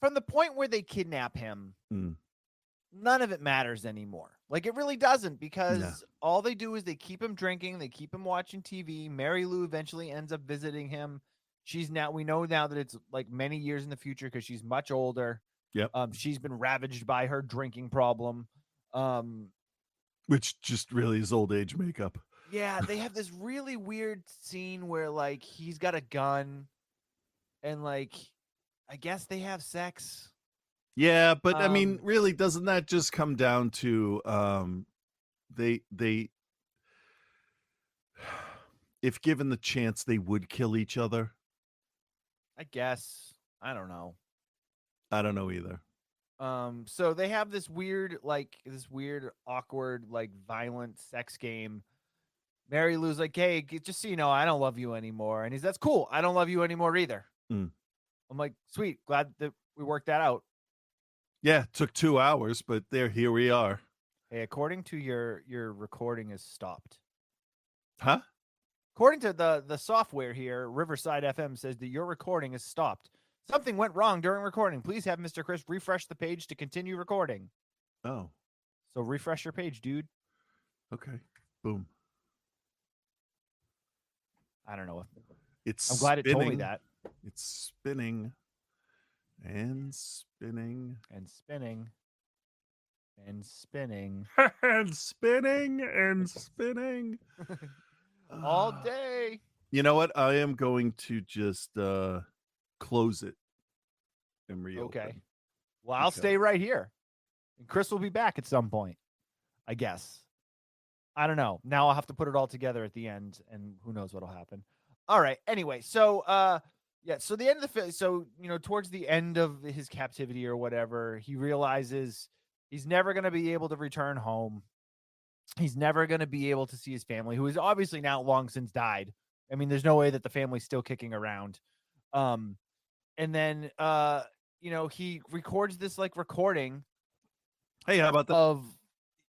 from the point where they kidnap him, none of it matters anymore. Like it really doesn't, because all they do is they keep him drinking, they keep him watching TV. Mary Lou eventually ends up visiting him. We know now that it's like many years in the future because she's much older. Yep. She's been ravaged by her drinking problem. Which just really is old age makeup. Yeah, they have this really weird scene where he's got a gun and I guess they have sex. Yeah, but I mean, really, doesn't that just come down to they if given the chance they would kill each other? I guess. I don't know. I don't know either. So they have this weird, awkward, violent sex game. Mary Lou's like, hey, just so you know, I don't love you anymore. And that's cool. I don't love you anymore either. I'm like, sweet. Glad that we worked that out. Yeah, it took 2 hours, but here we are. Hey, according to your recording is stopped. Huh? According to the software here, Riverside FM says that your recording is stopped. Something went wrong during recording. Please have Mr. Chris refresh the page to continue recording. Oh. So refresh your page, dude. Okay. Boom. I don't know. I'm glad it told me that. It's spinning and spinning and spinning and spinning and spinning and spinning all day. You know what? I am going to just close it and reopen. Okay. Well, I'll stay right here. And Chris will be back at some point, I guess. I don't know. Now I'll have to put it all together at the end, and who knows what'll happen. All right. Anyway, so so the end of the film, so towards the end of his captivity or whatever, he realizes he's never going to be able to return home. He's never going to be able to see his family, who is obviously now long since died. I mean, there's no way that the family's still kicking around. And then he records this recording. Hey, how about that? Of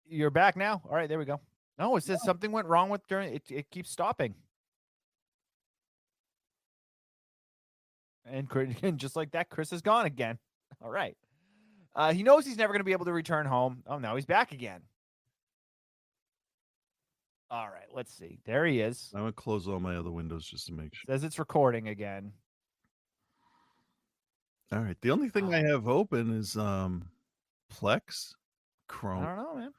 you're back now. All right, there we go. No, it says something went wrong with during it keeps stopping. And just like that, Chris is gone again. All right. He knows he's never going to be able to return home. Oh, now he's back again. All right, let's see. There he is. I'm going to close all my other windows just to make sure. Says it's recording again. All right. The only thing I have open is Plex, Chrome. I don't know, man.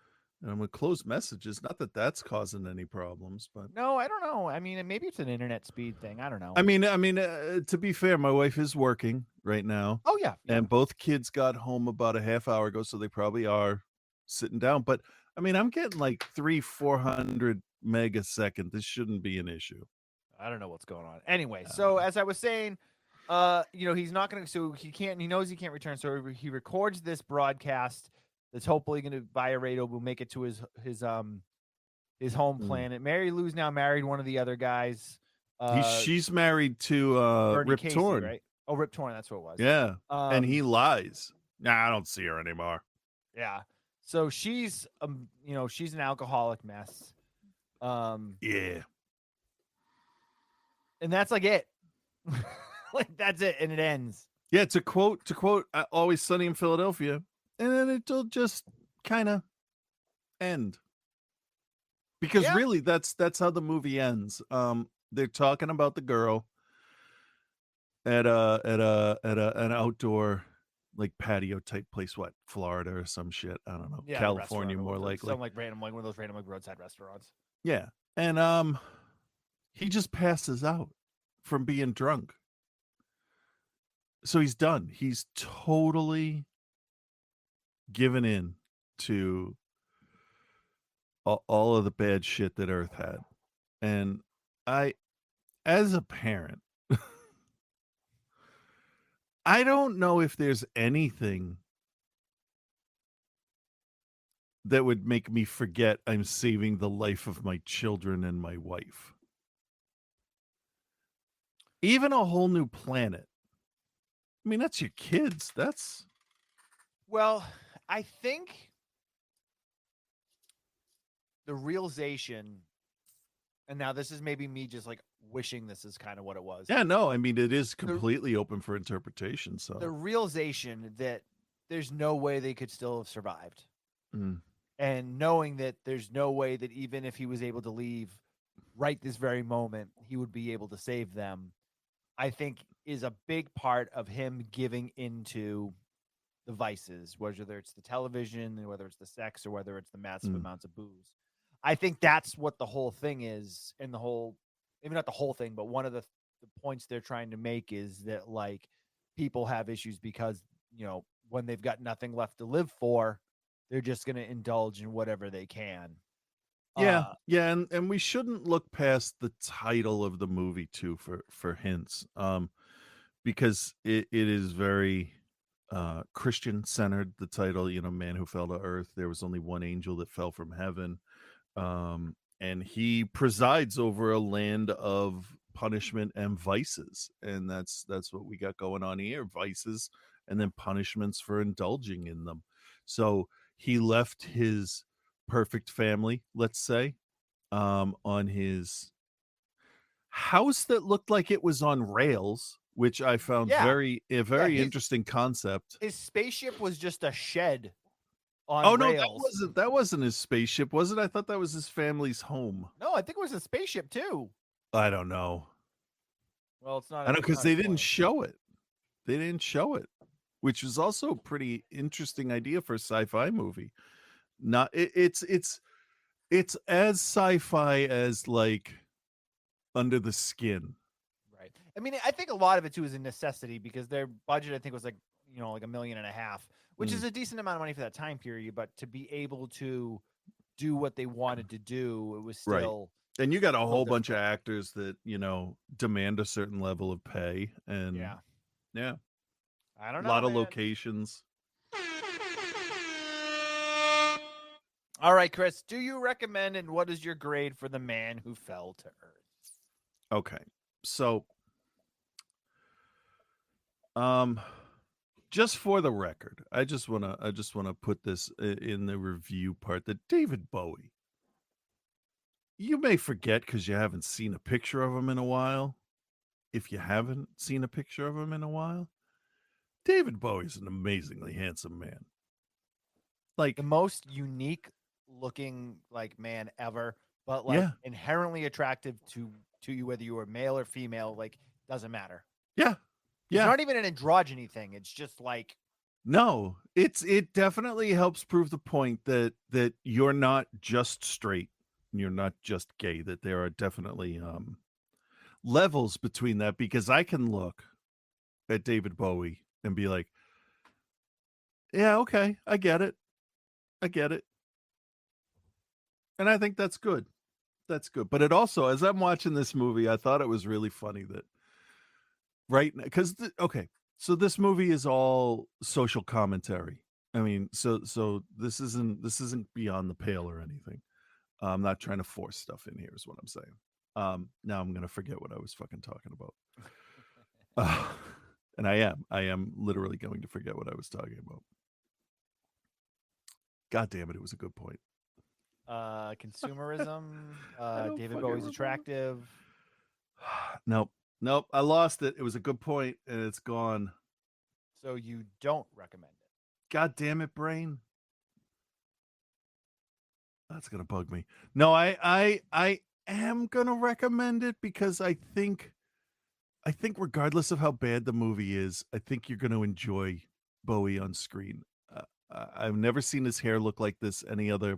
And I'm going to close messages. Not that that's causing any problems, but no, I don't know. I mean, maybe it's an internet speed thing. I don't know. I mean, to be fair, my wife is working right now. Oh yeah. And both kids got home about a half hour ago, so they probably are sitting down. But I mean, I'm getting 300-400 megasecond. This shouldn't be an issue. I don't know what's going on. Anyway, so as I was saying, he's not going to. So he knows he can't return. So he records this broadcast. That's hopefully going to, via radio, will make it to his home planet. Mary Lou's now married one of the other guys. She's married to Rip Casey, Torn, right? Oh, Rip Torn, that's what it was. Yeah, and he lies. Nah, I don't see her anymore. Yeah, so she's she's an alcoholic mess. Yeah, and that's it. That's it, and it ends. Yeah, to quote Always Sunny in Philadelphia. And then it'll just kind of end. Because Yeah. really, that's how the movie ends. They're talking about the girl at an outdoor like patio type place. What, Florida or some shit? I don't know. Yeah, the California, restaurant more or likely. some like random, like one of those random like roadside restaurants. Yeah, and he just passes out from being drunk. So he's done. He's totally given in to all of the bad shit that Earth had. And I, as a parent, I don't know if there's anything that would make me forget I'm saving the life of my children and my wife. Even a whole new planet. I mean, that's your kids. That's Well, I think the realization, and now this is maybe me just like wishing this is kind of what it was. yeah, no, I mean, it is completely open for interpretation. So The realization that there's no way they could still have survived. Mm. And knowing that there's no way that even if he was able to leave right this very moment, he would be able to save them, I think is a big part of him giving into the vices, whether it's the television, whether it's the sex, or whether it's the massive amounts of booze. I think that's what the whole thing is, and the whole, maybe not the whole thing, but one of the points they're trying to make is that like people have issues because, you know, when they've got nothing left to live for, they're just going to indulge in whatever they can. yeah, yeah, and we shouldn't look past the title of the movie too for hints, because it is very Christian centered. The title, you know, Man Who Fell to Earth. There was only one angel that fell from heaven, and he presides over a land of punishment and vices, and that's what we got going on here: vices and then punishments for indulging in them. So he left his perfect family, let's say, on his house that looked like it was on rails, which I found Yeah. a very his- interesting concept. His spaceship was just a shed on Oh no, rails. that wasn't his spaceship, was it? I thought that was his family's home. No, I think it was a spaceship too. I don't know. Well, it's not. I know, because they didn't explained. show it. They didn't show it, which was also a pretty interesting idea for a sci-fi movie. Not it's as sci-fi as like Under the Skin. Right. I mean, I think a lot of it too is a necessity because their budget, I think, was like, you know, like $1.5 million, which is a decent amount of money for that time period. But to be able to do what they wanted to do, it was still And you got a whole difficult. bunch of actors that, you know, demand a certain level of pay, and yeah, I don't a know. lot of man. locations. All right, Chris, do you recommend, and what is your grade for The Man Who Fell to Earth? Okay, so just for the record, I just wanna put this in the review part that David Bowie, you may forget because you haven't seen a picture of him in a while. If you haven't seen a picture of him in a while, David Bowie's an amazingly handsome man. Like, The most unique looking like man ever, but like inherently attractive to you, whether you were male or female, like doesn't matter. yeah, It's not even an androgyny thing. It's just like, no, it definitely helps prove the point that you're not just straight, you're not just gay, that there are definitely levels between that, because I can look at David Bowie and be like, yeah, okay, I get it. And I think that's good. That's good. But it also, as I'm watching this movie, I thought it was really funny that because okay, so this movie is all social commentary. I mean, so this isn't beyond the pale or anything. I'm not trying to force stuff in here, is what I'm saying. Now I'm gonna forget what I was fucking talking about. And I am literally going to forget what I was talking about. God damn it, it was a good point. consumerism. David fucking Bowie's remember. attractive. Nope, I lost it. It was a good point, and it's gone. So you don't recommend it. God damn it, brain. That's gonna bug me. No, I am gonna recommend it because I think regardless of how bad the movie is, I think you're gonna enjoy Bowie on screen. I've never seen his hair look like this any other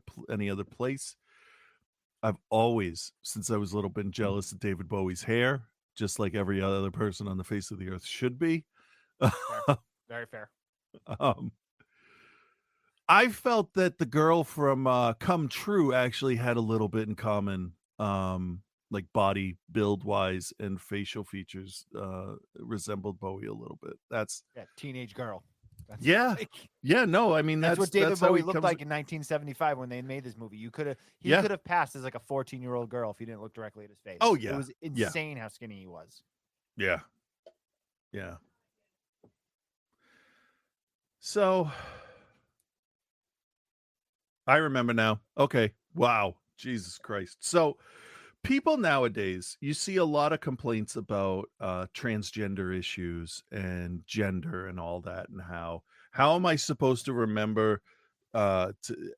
place. I've always, since I was little, been jealous of David Bowie's hair, just like every other person on the face of the earth should be. Fair. Very fair. um, I felt that the girl from Come True actually had a little bit in common, like body build wise and facial features resembled Bowie a little bit. That's Teenage girl. That's yeah, yeah. No, I mean that's what David how Bowie he looked comes- like in 1975 when they made this movie. He could Yeah. have passed as like a 14-year-old girl if he didn't look directly at his face. Oh, It yeah. was Yeah. insane how skinny he was. Yeah, yeah. So I remember now. Okay. Wow. Jesus Christ. So people nowadays, you see a lot of complaints about transgender issues and gender and all that, and how am I supposed to remember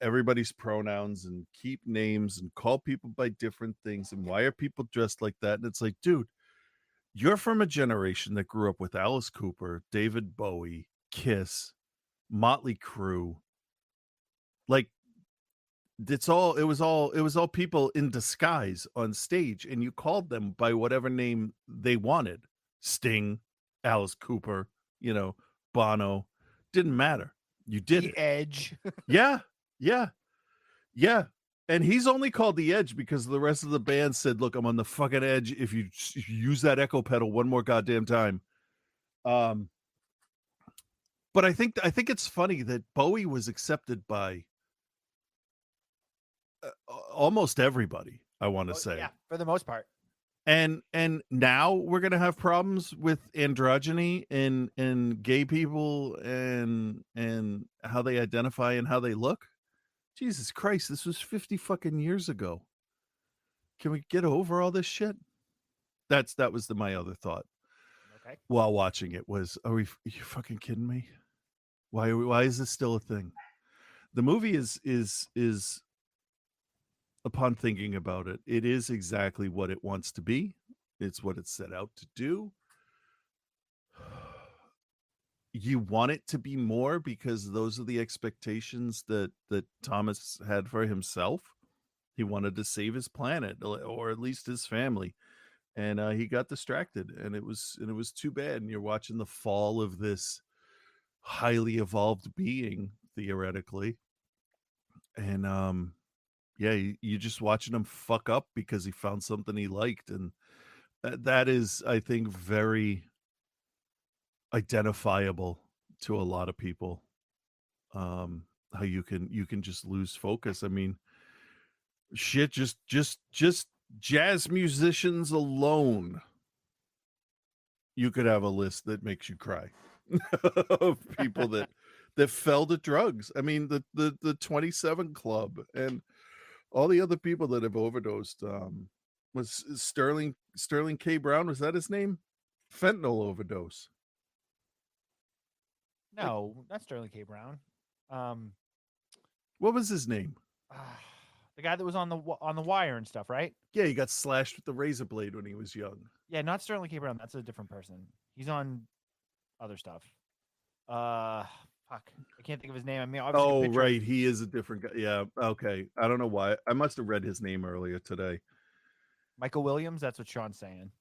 everybody's pronouns and keep names and call people by different things, and why are people dressed like that? And it's like, dude, you're from a generation that grew up with Alice Cooper, David Bowie, Kiss, Motley Crue. Like, it was all people in disguise on stage, and you called them by whatever name they wanted. Sting, Alice Cooper, Bono, didn't matter. You did The it. Edge. Yeah. And he's only called the Edge because the rest of the band said, look, I'm on the fucking edge if you use that echo pedal one more goddamn time. But I think it's funny that Bowie was accepted by almost everybody, I want to say. Yeah, for the most part. And now we're gonna have problems with androgyny and gay people and how they identify and how they look. Jesus Christ, this was 50 fucking years ago. Can we get over all this shit? That was my other thought. Okay. While watching it was, are you fucking kidding me? Why is this still a thing? The movie is upon thinking about it, it is exactly what it wants to be. It's what it set out to do. You want it to be more because those are the expectations that Thomas had for himself. He wanted to save his planet, or at least his family, and he got distracted, and it was too bad. And you're watching the fall of this highly evolved being, theoretically, and yeah, you just watching him fuck up because he found something he liked, and that is, I think, very identifiable to a lot of people. How you can just lose focus. I mean, shit, just jazz musicians alone, you could have a list that makes you cry of people that fell to drugs. I mean, the 27 Club and all the other people that have overdosed. Was Sterling K. Brown, was that his name? Fentanyl overdose. No, not Sterling K. Brown. What was his name? The guy that was on the wire and stuff, right? Yeah, he got slashed with the razor blade when he was young. Yeah, not Sterling K. Brown. That's a different person. He's on other stuff. Fuck, I can't think of his name. I mean, obviously, Oh, right, he is a different guy. Yeah, okay. I don't know why. I must have read his name earlier today. Michael Williams. That's what Sean's saying.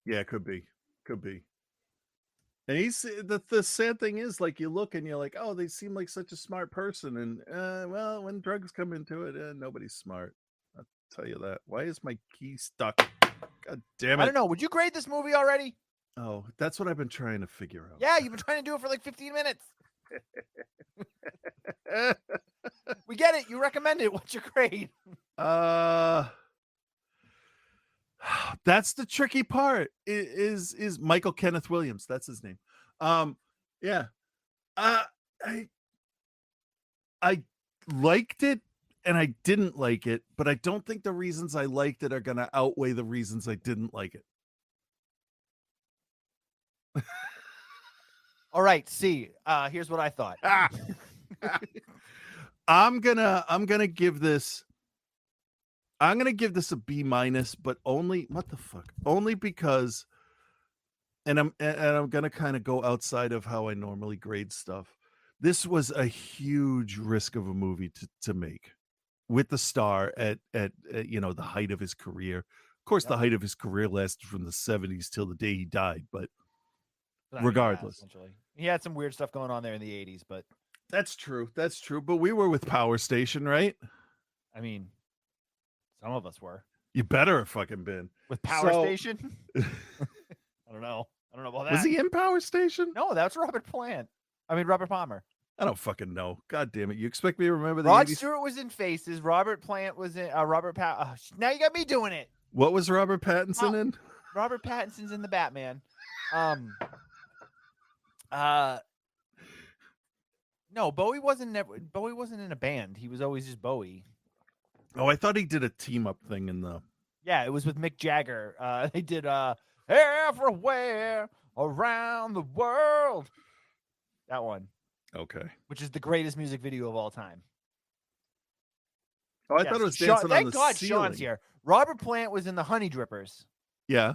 Yeah, could be. And he's the sad thing is, like, you look and you're like, oh, they seem like such a smart person, and well, when drugs come into it, nobody's smart. I'll tell you that. Why is my key stuck? God damn it! I don't know. Would you grade this movie already? Oh, that's what I've been trying to figure out. Yeah, you've been trying to do it for like 15 minutes. We get it. You recommend it. What's your grade? That's the tricky part. Is Michael Kenneth Williams? That's his name. Yeah. I liked it and I didn't like it, but I don't think the reasons I liked it are going to outweigh the reasons I didn't like it. All right. See, here's what I thought. I'm gonna give this a B minus, but only because, and I'm gonna kind of go outside of how I normally grade stuff. This was a huge risk of a movie to make, with the star at the height of his career. Of course, the height of his career lasted from the 70s till the day he died, but regardless, essentially, he had some weird stuff going on there in the 80s, but that's true. But we were with Power Station, right? I mean, some of us were You better have fucking been with Power Station. I don't know about that. Was he in Power Station? No, that's Robert Palmer. I don't fucking know. God damn it! You expect me to remember the Rod 80s? Stewart was in Faces. Robert Plant was in now you got me doing it. What was Robert Pattinson in? Robert Pattinson's in the Batman. No, Bowie wasn't in a band. He was always just Bowie. Oh, I thought he did a team up thing in the. Yeah, it was with Mick Jagger. They did Everywhere Around the World. That one. Okay. Which is the greatest music video of all time. Oh, I thought it was dancing on the Thank God ceiling. Sean's here. Robert Plant was in the Honey Drippers. Yeah.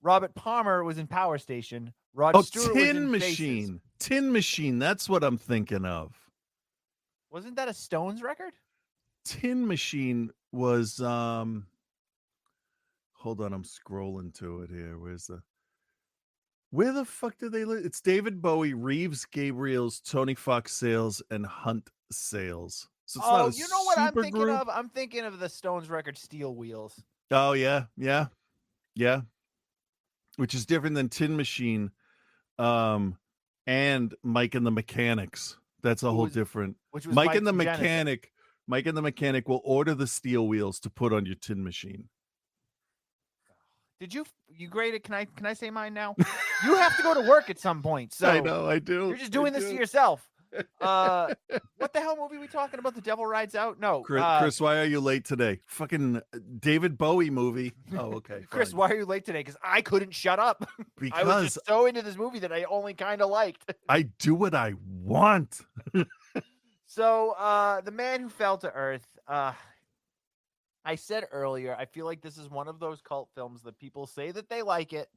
Robert Palmer was in Power Station. Rod Stewart was Tin in Machine. Faces. Tin Machine. That's what I'm thinking of. Wasn't that a Stones record? Tin Machine was hold on, I'm scrolling to it here. Where the fuck do they live? It's David Bowie, Reeves Gabriels, Tony Fox Sales, and Hunt Sales. So it's not a you know what I'm super thinking group. of? I'm thinking of the Stones record Steel Wheels. Oh yeah. Which is different than Tin Machine, and Mike and the Mechanics. That's a whole different. Which was Mike and the Genesis. Mechanic. Mike and the Mechanic will order the steel wheels to put on your Tin Machine. Did you grade it? Can I say mine now? You have to go to work at some point. So I know, I do. You're just doing this to yourself. What the hell movie are we talking about? The Devil Rides Out? No. Chris, why are you late today? Fucking David Bowie movie. Oh, okay. Chris, fine. why are you late today? Because I couldn't shut up. I was Because just so into this movie that I only kind of liked. I do what I want. So, The Man Who Fell to Earth. I said earlier, I feel like this is one of those cult films that people say that they like it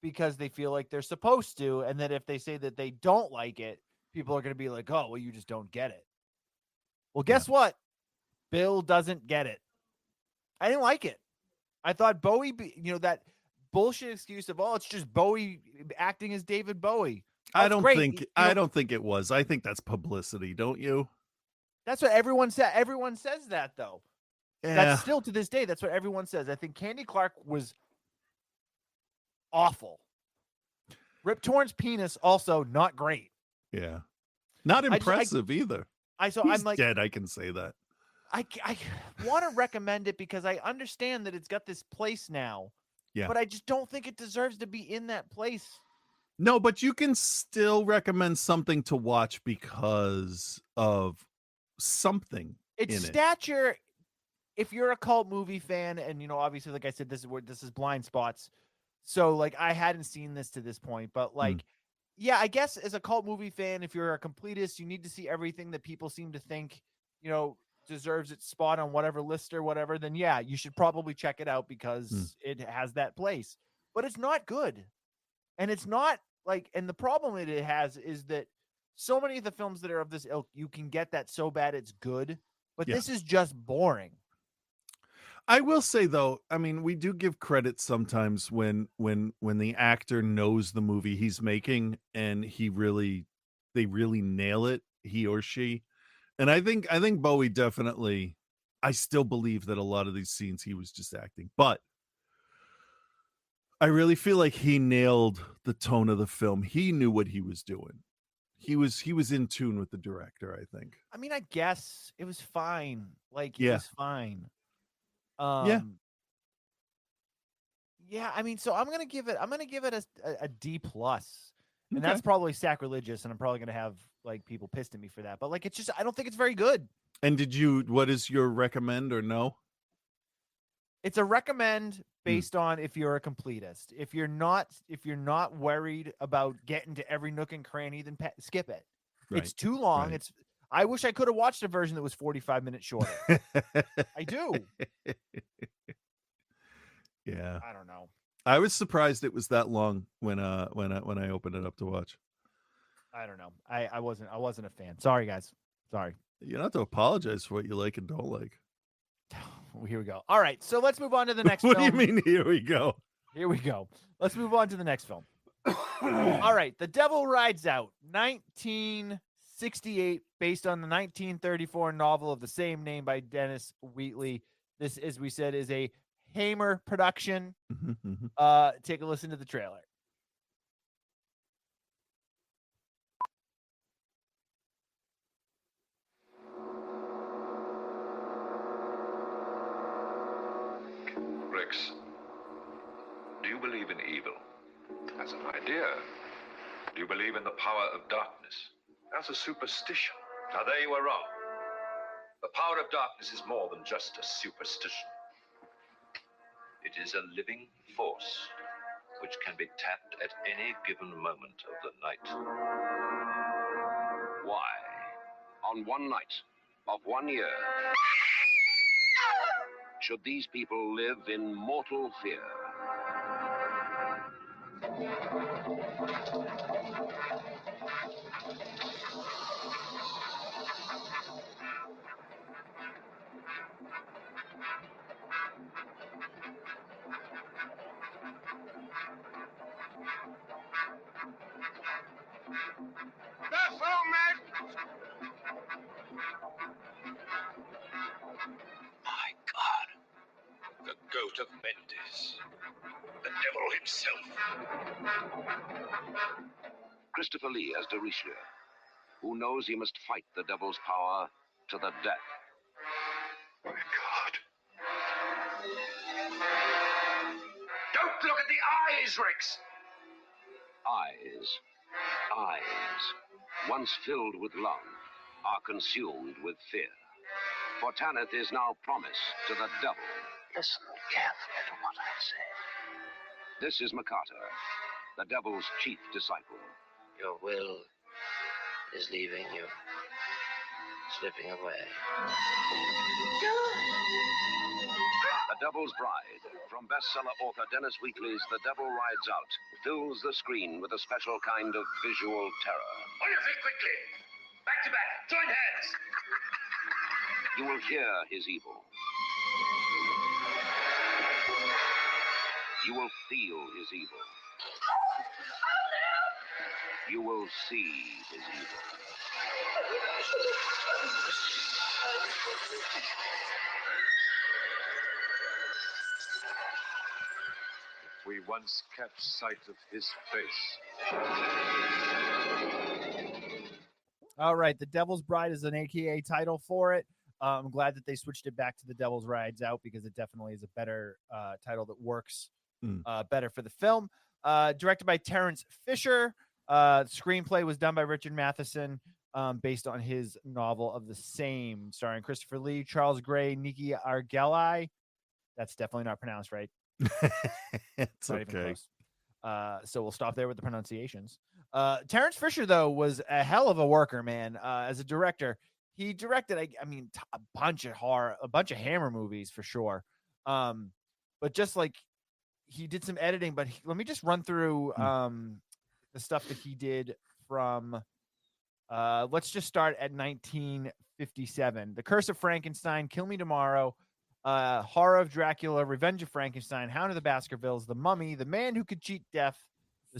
because they feel like they're supposed to, and that if they say that they don't like it, people are going to be like, oh, well, you just don't get it. Well, guess what? Bill doesn't get it. I didn't like it. I thought Bowie, that bullshit excuse of, oh, it's just Bowie acting as David Bowie. I don't think it was. I think that's publicity, don't you? That's what everyone said. Everyone says that, though. Yeah. That's still to this day. That's what everyone says. I think Candy Clark was awful. Rip Torn's penis also not great. Yeah. Not impressive either. He's dead. I can say that. I want to recommend it because I understand that it's got this place now. Yeah. But I just don't think it deserves to be in that place. No, but you can still recommend something to watch because of something. Its stature. If you're a cult movie fan, and obviously, like I said, this is Blind Spots, so like I hadn't seen this to this point, but like, yeah, I guess as a cult movie fan, if you're a completist, you need to see everything that people seem to think, deserves its spot on whatever list or whatever. Then yeah, you should probably check it out because it has that place. But it's not good, and it's not like, and the problem it has is that so many of the films that are of this ilk, you can get that so bad it's good, but this is just boring. I will say though, I mean, we do give credit sometimes when the actor knows the movie he's making and they really nail it, he or she. And I think Bowie definitely, I still believe that a lot of these scenes he was just acting, but I really feel like he nailed the tone of the film. He knew what he was doing. He was in tune with the director, I think. I mean, I guess it was fine. Like, it was fine. Yeah. I mean, so I'm gonna give it a D plus, and that's probably sacrilegious, and I'm probably gonna have like people pissed at me for that. But like, it's just, I don't think it's very good. And what is your recommend or no? It's a recommend based on if you're a completist. If you're not worried about getting to every nook and cranny, then skip it. It's too long. right. I wish I could have watched a version that was 45 minutes shorter. I do. Yeah. I don't know. I was surprised it was that long when I opened it up to watch. I don't know. I wasn't a fan. Sorry, guys. Sorry. You don't have to apologize for what you like and don't like. Here we go. All right. So let's move on to the next What film. do you mean? Here we go. Here we go. Let's move on to the next film. All right. The Devil Rides Out, 1968, based on the 1934 novel of the same name by Dennis Wheatley. This, as we said, is a Hamer production. Take a listen to the trailer. Rex, do you believe in evil? As an idea. Do you believe in the power of darkness? As a superstition. Now there you are wrong. The power of darkness is more than just a superstition. It is a living force which can be tapped at any given moment of the night. Why, on one night of 1 year, should these people live in mortal fear? My God. The goat of Mendes. The devil himself. Christopher Lee as de Richelieu, who knows he must fight the devil's power to the death. My God. Don't look at the eyes, Rex! Eyes, once filled with love, are consumed with fear. For Tanith is now promised to the devil. Listen carefully to what I say. This is MacArthur, the devil's chief disciple. Your will is leaving you, slipping away. The Devil's Bride, from bestseller author Dennis Wheatley's The Devil Rides Out, fills the screen with a special kind of visual terror. On your feet quickly! Back to back! Join hands! You will hear his evil. You will feel his evil. You will see his evil. If we once catch sight of his face. All right. The Devil's Bride is an AKA title for it. I'm glad that they switched it back to The Devil's Rides Out because it definitely is a better title that works better for the film. Directed by Terrence Fisher. Screenplay was done by Richard Matheson, based on his novel of the same, starring Christopher Lee, Charles Gray, Nikki Argelai. That's definitely not pronounced right. It's Not even okay. close. So we'll stop there with the pronunciations. Terrence Fisher, though, was a hell of a worker, man. As a director, he directed, I mean, a bunch of Hammer movies for sure. But just like he did some editing. But let me just run through the stuff that he did from. Let's just start at 1957. The Curse of Frankenstein, Kill Me Tomorrow, Horror of Dracula, Revenge of Frankenstein, Hound of the Baskervilles, The Mummy, The Man Who Could Cheat Death, The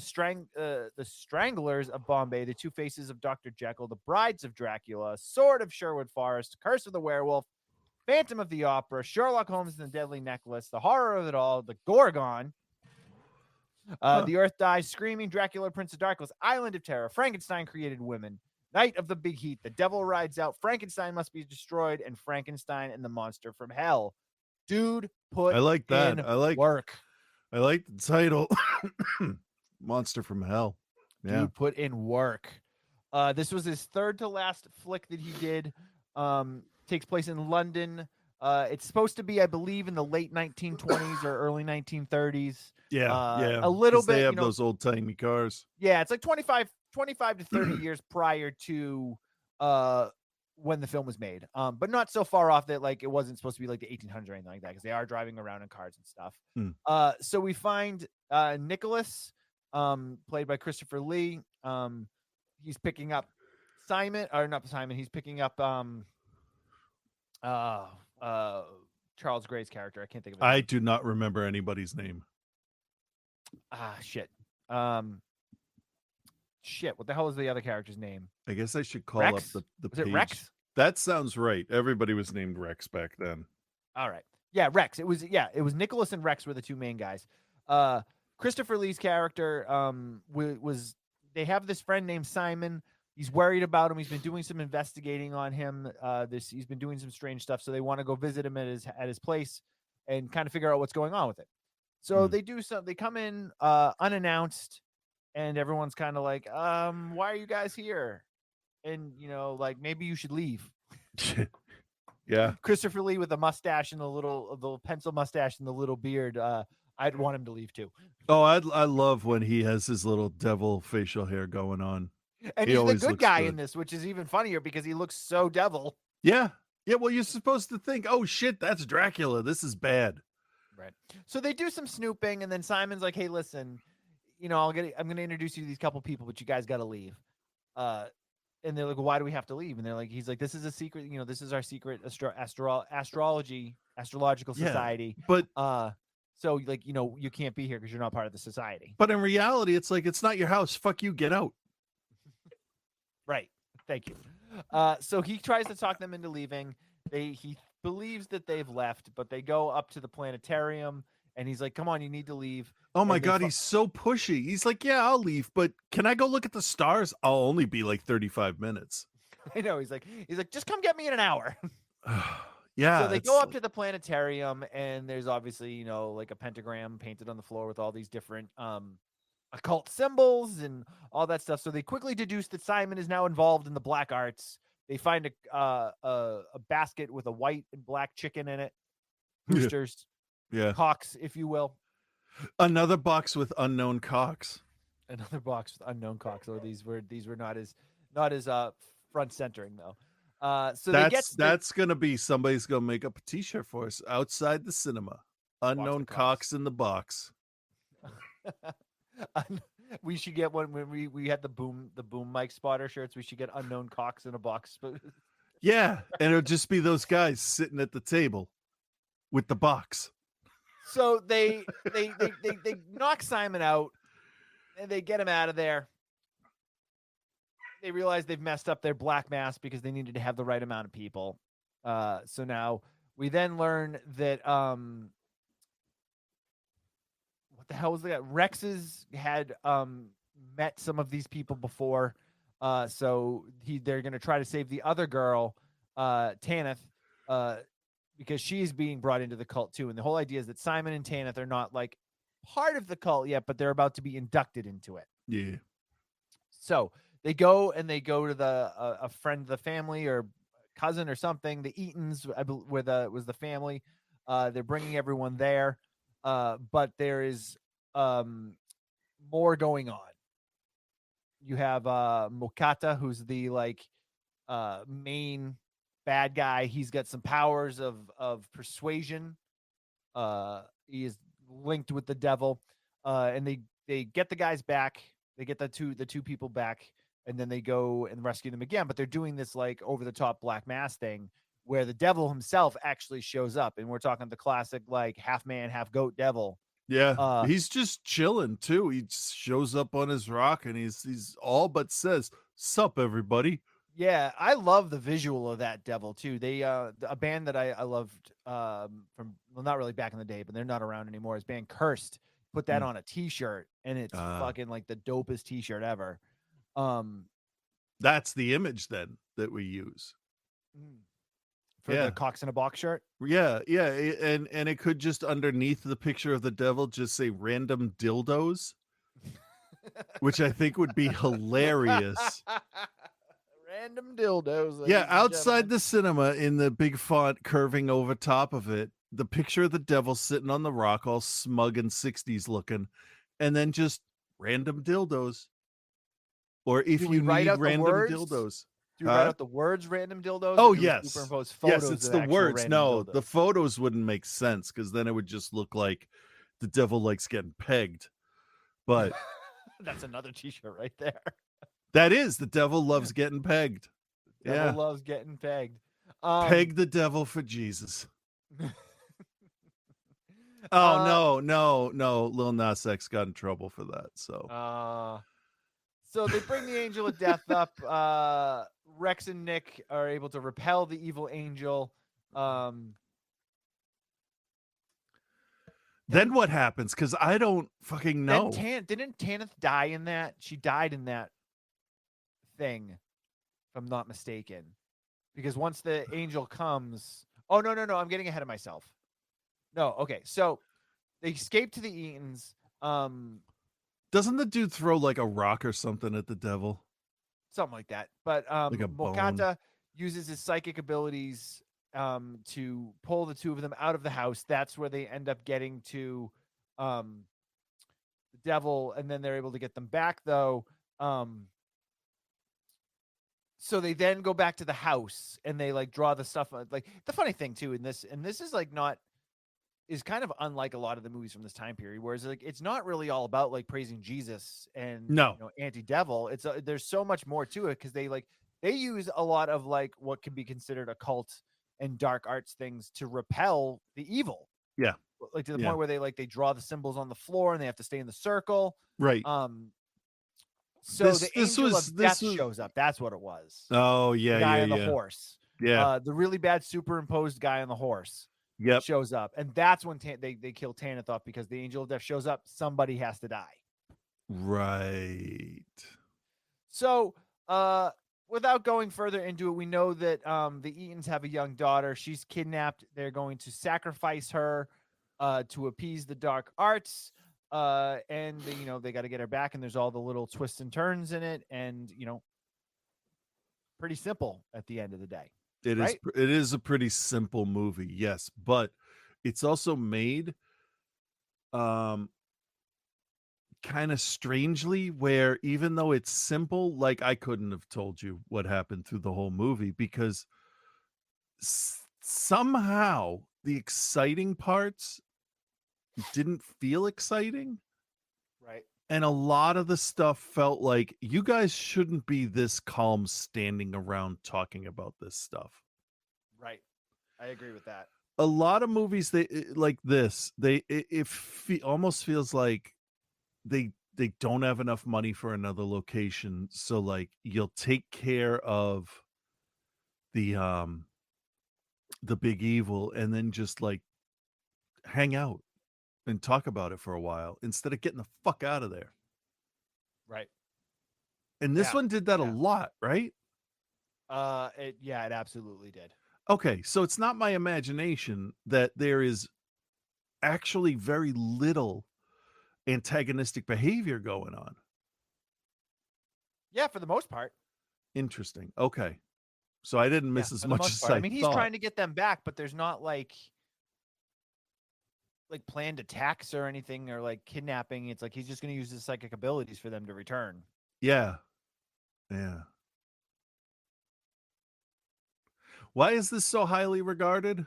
Stranglers of Bombay, The Two Faces of Dr. Jekyll, The Brides of Dracula, Sword of Sherwood Forest, Curse of the Werewolf, Phantom of the Opera, Sherlock Holmes and the Deadly Necklace, The Horror of It All, The Gorgon, The Earth Dies Screaming, Dracula, Prince of Darkness, Island of Terror, Frankenstein Created Women, Night of the Big Heat, The Devil Rides Out, Frankenstein Must Be Destroyed, and Frankenstein and the Monster from Hell. Dude put I like that. in I like work. I like the title. Monster from Hell. Yeah. Dude put in work. This was his third to last flick that he did. Takes place in London. It's supposed to be, I believe, in the late 1920s or early 1930s. Yeah. A little 'cause bit. They have you know, those old timey cars. yeah, it's like 25 25 to 30 years prior to when the film was made, but not so far off that like it wasn't supposed to be like the 1800s or anything like that, because they are driving around in cars and stuff. So we find Nicholas, played by Christopher Lee. He's picking up Simon, or not Simon. He's picking up Charles Gray's character. I can't think of it. I do not remember anybody's name. Shit. Shit. What the hell is the other character's name? I guess I should call Rex? up the Was page. it Rex? That sounds right. Everybody was named Rex back then. All right. Yeah, Rex. It was Nicholas and Rex were the two main guys. Christopher Lee's character was they have this friend named Simon. He's worried about him. He's been doing some investigating on him. He's been doing some strange stuff, so they want to go visit him at his place and kind of figure out what's going on with it. So they do some. They come in unannounced, and everyone's kind of like, "Why are you guys here?" And like maybe you should leave. Yeah, Christopher Lee with a mustache and the pencil mustache and the little beard. I'd want him to leave too. Oh, I love when he has his little devil facial hair going on. And He he's the always good looks guy good. in this, which is even funnier because he looks so devil. Yeah. Well, you're supposed to think, oh shit, that's Dracula. This is bad. Right. So they do some snooping, and then Simon's like, "Hey, listen, I'm going to introduce you to these couple people, but you guys got to leave." And they're like, "Why do we have to leave?" And they're like, "He's like, this is a secret. This is our secret astrological Yeah, society. But So like, you can't be here because you're not part of the society." but in reality, it's like, it's not your house. Fuck you. Get out. Right. Thank you. So he tries to talk them into leaving. He believes that they've left, but they go up to the planetarium, and he's like, "Come on, you need to leave." Oh my And they God, fu- he's so pushy. He's like, yeah, I'll leave, but can I go look at the stars? I'll only be like 35 minutes. I know. He's like, just come get me in an hour. Yeah. So they it's go up like- to the planetarium, and there's obviously, like a pentagram painted on the floor with all these different occult symbols and all that stuff. So they quickly deduce that Simon is now involved in the black arts. They find a basket with a white and black chicken in it, roosters, Yeah. cocks, if you will. Another box with unknown cocks. Another box with unknown cocks. So these were not as front centering though. So That's gonna be, somebody's gonna make up a t-shirt for us. Outside the cinema. Unknown cocks in the box. We should get one when we had the boom mic spotter shirts. We should get unknown cocks in a box. Yeah, and it'll just be those guys sitting at the table with the box. So they knock Simon out, and they get him out of there. They realize they've messed up their black mass because they needed to have the right amount of people. So now we then learn that what the hell was that? Rex's had met some of these people before. So they're going to try to save the other girl, Tanith, because she's being brought into the cult too. And the whole idea is that Simon and Tanith are not like part of the cult yet, but they're about to be inducted into it. Yeah. So they go to a friend of the family or cousin or something. The Eatons, was the family. They're bringing everyone there, but there is more going on. You have Mokata, who's the main bad guy. He's got some powers of persuasion. He is linked with the devil, and they get the guys back. They get the two people back, and then they go and rescue them again. But they're doing this like over the top black mass thing where the devil himself actually shows up, and we're talking the classic like half man, half goat devil. Yeah, he's just chilling too. He just shows up on his rock, and he's all but says, "Sup, everybody." Yeah, I love the visual of that devil too. They a band that I loved from, well, not really back in the day, but they're not around anymore. Is band Cursed. Put that on a t-shirt, and it's fucking like the dopest t-shirt ever. That's the image then that we use. For the cocks in a box shirt. Yeah, and it could just underneath the picture of the devil just say random dildos, which I think would be hilarious. Random dildos. Yeah, outside the cinema in the big font curving over top of it, the picture of the devil sitting on the rock, all smug and 60s looking, and then just random dildos. Or if Do we you write need out the random words? dildos. Do we write out the words "random dildos"? Oh or do we yes, superimpose photos yes, it's of the actual words. random No, dildos? the photos wouldn't make sense because then it would just look like the devil likes getting pegged. But That's another T-shirt right there. that is the devil loves getting pegged. Devil Yeah, loves getting pegged. peg the devil for Jesus. Oh no! Lil Nas X got in trouble for that. So they bring the angel of death up. Rex and Nick are able to repel the evil angel. Then what happens? Because I don't fucking know. Didn't Tanith die in that? She died in that thing, if I'm not mistaken. Because once the angel comes, oh no, I'm getting ahead of myself. No, okay, so they escape to the Eatons. Doesn't the dude throw like a rock or something at the devil? Something like that. But Like a bone. Mokata uses his psychic abilities to pull the two of them out of the house. That's where they end up getting to the devil, and then they're able to get them back though. So they then go back to the house and they like draw the stuff. Like the funny thing too in this, and this is like is kind of unlike a lot of the movies from this time period, whereas like it's not really all about like praising Jesus and anti-devil. It's there's so much more to it because they use a lot of like what can be considered occult and dark arts things to repel the evil. Yeah, like to the point where they draw the symbols on the floor and they have to stay in the circle. Right. So the angel of death shows up. That's what it was. Oh yeah, the guy yeah, on the horse. Yeah, the really bad superimposed guy on the horse. Yep. Shows up, and that's when they kill Tanith off because the angel of death shows up. Somebody has to die. Right. So, without going further into it, we know that the Eatons have a young daughter. She's kidnapped. They're going to sacrifice her to appease the dark arts. And they got to get her back, and there's all the little twists and turns in it, and pretty simple at the end of the day. It is a pretty simple movie, yes, but it's also made kind of strangely where even though it's simple, like I couldn't have told you what happened through the whole movie because somehow the exciting parts didn't feel exciting. Right. And a lot of the stuff felt like you guys shouldn't be this calm standing around talking about this stuff. Right. I agree with that. A lot of movies like this, almost feels like they don't have enough money for another location. So like you'll take care of the big evil and then just like hang out and talk about it for a while instead of getting the fuck out of there. Right. And this one did that a lot, right? It absolutely did. Okay, so it's not my imagination that there is actually very little antagonistic behavior going on. Yeah, for the most part. Interesting. Okay. So I didn't miss as much as I mean, he's trying to get them back, but there's not like planned attacks or anything or like kidnapping. It's like he's just going to use his psychic abilities for them to return. Yeah. Yeah. Why is this so highly regarded?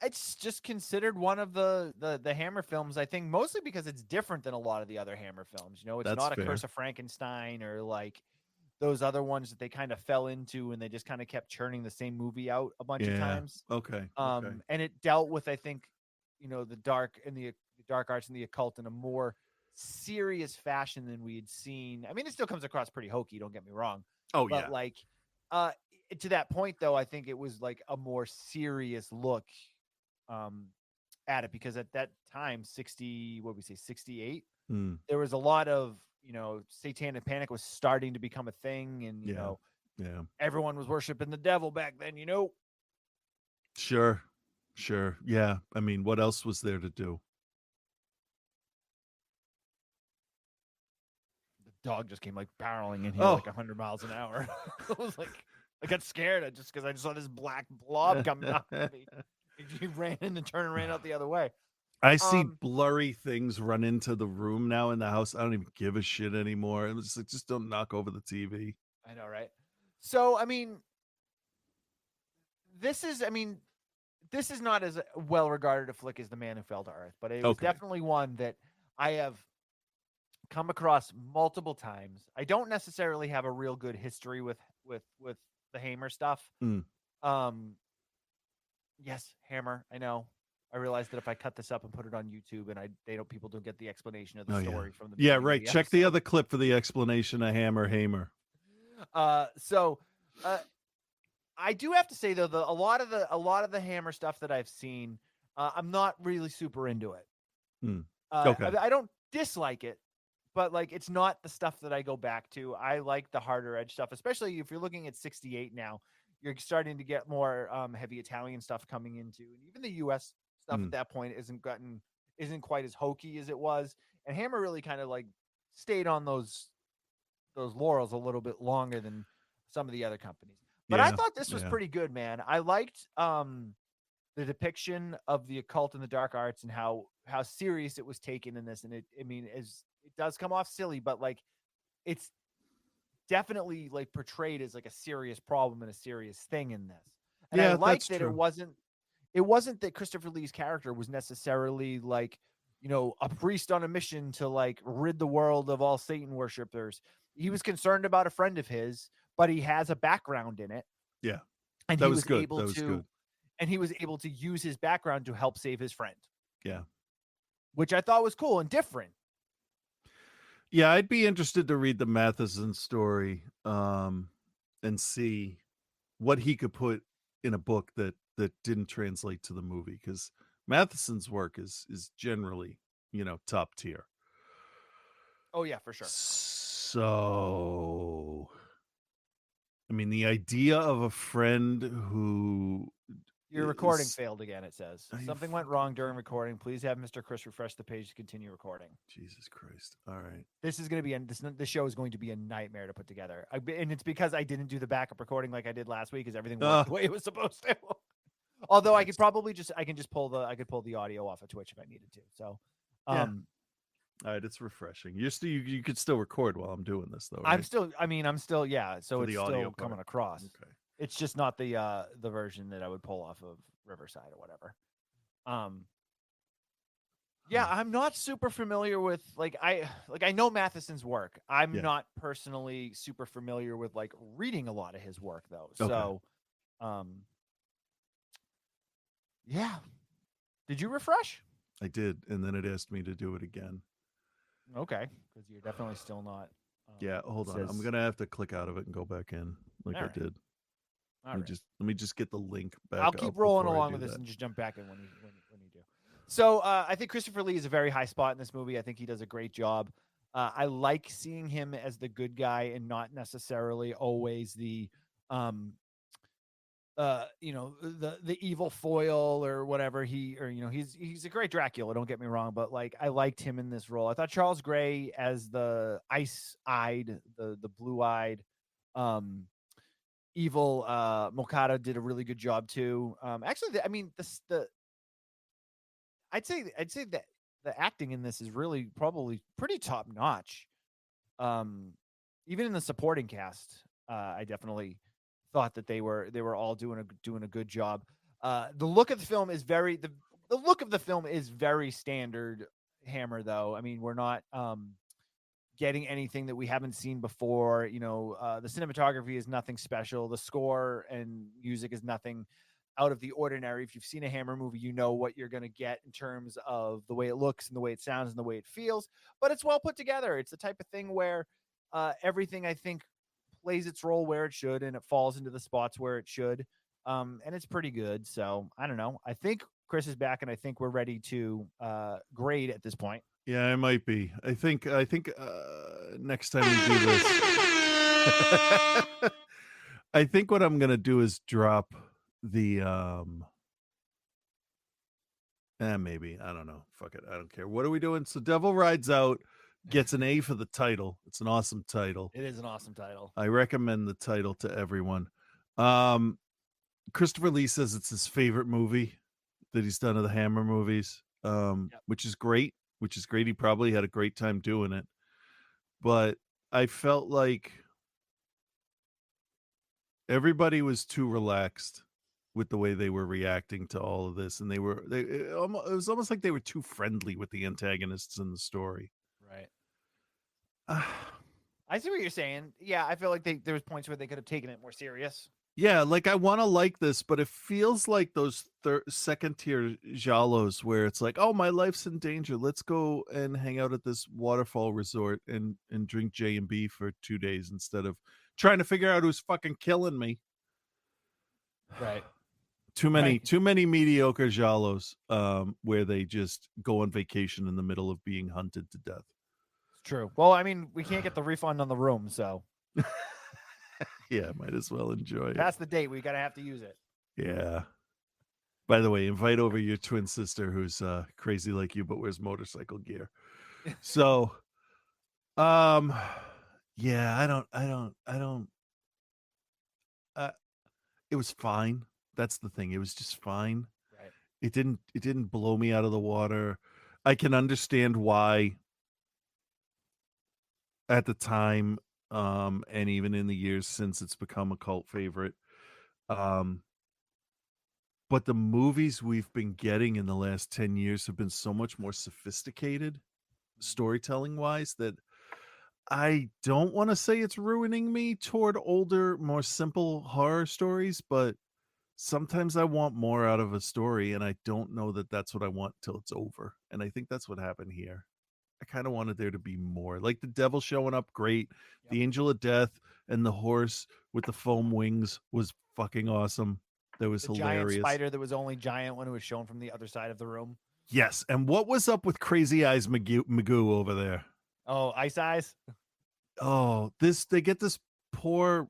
It's just considered one of the Hammer films, I think, mostly because it's different than a lot of the other Hammer films. It's That's not a fair. Curse of Frankenstein or like those other ones that they kind of fell into and they just kind of kept churning the same movie out a bunch of times. Okay. And it dealt with, I think, the dark and the dark arts and the occult in a more serious fashion than we had seen. I mean, it still comes across pretty hokey, don't get me wrong. Oh, but to that point though, I think it was like a more serious look at it because at that time, 68, there was a lot of, satanic panic was starting to become a thing. And, everyone was worshiping the devil back then, Sure. Yeah. I mean, what else was there to do? The dog just came like barreling in here like 100 miles an hour. I was like, I got scared just because I just saw this black blob coming up at me. He ran in and turned and ran out the other way. I see Um, blurry things run into the room now in the house. I don't even give a shit anymore. It's just like, just don't knock over the TV. I know, right? So, I mean, this is not as well regarded a flick as The Man Who Fell to Earth, but it was Okay. definitely one that I have come across multiple times. I don't necessarily have a real good history with the Hammer stuff. Mm. Yes, Hammer. I know. I realized that if I cut this up and put it on YouTube, and people don't get the explanation of the Oh, story from the yeah, beginning right. Of the Check the episode. other clip for the explanation of Hammer. So I do have to say though, a lot of the Hammer stuff that I've seen, I'm not really super into it. Okay. I don't dislike it, but like it's not the stuff that I go back to. I like the harder edge stuff, especially if you're looking at 68 now. You're starting to get more heavy Italian stuff coming into, and even the U.S. stuff at that point isn't quite as hokey as it was. And Hammer really kind of like stayed on those laurels a little bit longer than some of the other companies. But I thought this was pretty good, man. I liked the depiction of the occult and the dark arts and how serious it was taken in this. And it does come off silly, but like it's definitely like portrayed as like a serious problem and a serious thing in this. And I liked that true. it wasn't that Christopher Lee's character was necessarily like, a priest on a mission to like rid the world of all Satan worshipers. He was concerned about a friend of his, but he has a background in it. Yeah. And That he was was good. able That was to good. and he was able to use his background to help save his friend. Yeah. Which I thought was cool and different. Yeah, I'd be interested to read the Matheson story and see what he could put in a book that didn't translate to the movie, because Matheson's work is generally, top tier. Oh yeah, for sure. So, I mean, the idea of a friend who Your recording failed again, it says. Something went wrong during recording. Please have Mr. Chris refresh the page to continue recording. Jesus Christ. All right. This is going to be this show is going to be a nightmare to put together. And it's because I didn't do the backup recording like I did last week, because everything worked the way it was supposed to. Although I could probably pull the audio off of Twitch if I needed to. So All right, it's refreshing. You could still record while I'm doing this though, right? I'm still yeah, so For it's the audio still part. coming across. Okay. It's just not the version that I would pull off of Riverside or whatever. Yeah, I'm not super familiar with I know Matheson's work. I'm not personally super familiar with like reading a lot of his work though. Okay. So yeah. Did you refresh? I did, and then it asked me to do it again. Okay, because you're definitely still not. Yeah, hold on. I'm gonna have to click out of it and go back in like I did. Let me just get the link back. I'll keep rolling along with this and just jump back in when you do. So I think Christopher Lee is a very high spot in this movie. I think he does a great job. I like seeing him as the good guy and not necessarily always the the evil foil or whatever. He's a great Dracula, don't get me wrong, but like I liked him in this role. I thought Charles Gray as the ice-eyed, the blue-eyed evil Mokata did a really good job too. Actually, I'd say that the acting in this is really probably pretty top notch. Even in the supporting cast, I definitely thought that they were all doing a good job. The look of the film is very the look of the film is very standard Hammer though. I mean, we're not getting anything that we haven't seen before. The cinematography is nothing special. The score and music is nothing out of the ordinary. If you've seen a Hammer movie, you know what you're going to get in terms of the way it looks and the way it sounds and the way it feels, but it's well put together. It's the type of thing where everything I think plays its role where it should, and it falls into the spots where it should. And it's pretty good. So I don't know. I think Chris is back, and I think we're ready to grade at this point. Yeah, I might be. I think next time we do this, I think what I'm gonna do is drop the maybe, I don't know. Fuck it. I don't care. What are we doing? So Devil Rides Out gets an A for the title. It's an awesome title. It is an awesome title. I recommend the title to everyone. Christopher Lee says it's his favorite movie that he's done of the Hammer movies. which is great. He probably had a great time doing it. But I felt like everybody was too relaxed with the way they were reacting to all of this, and it was almost like they were too friendly with the antagonists in the story. Right. I see what you're saying. Yeah, I feel like there was points where they could have taken it more serious. Yeah, like I want to like this, but it feels like those second tier giallos where it's like, oh, my life's in danger. Let's go and hang out at this waterfall resort and drink J&B for 2 days instead of trying to figure out who's fucking killing me. Right. Too many mediocre giallos where they just go on vacation in the middle of being hunted to death. It's true. Well, I mean, we can't get the refund on the room, so yeah, might as well enjoy it. That's the date. We gotta have to use it. Yeah. By the way, invite over your twin sister who's crazy like you but wears motorcycle gear. So, yeah, I don't. It was fine. That's the thing. It was just fine. Right. It didn't blow me out of the water. I can understand why at the time, and even in the years since it's become a cult favorite. But the movies we've been getting in the last 10 years have been so much more sophisticated storytelling wise that I don't want to say it's ruining me toward older, more simple horror stories, but sometimes I want more out of a story, and I don't know that that's what I want till it's over. And I think that's what happened here. I kind of wanted there to be more. Like the devil showing up, great. Yep. The angel of death and the horse with the foam wings was fucking awesome. That was hilarious. Giant spider that was only giant when it was shown from the other side of the room. Yes. And what was up with Crazy Eyes Magoo over there? Oh, Ice Eyes? Oh, they get this poor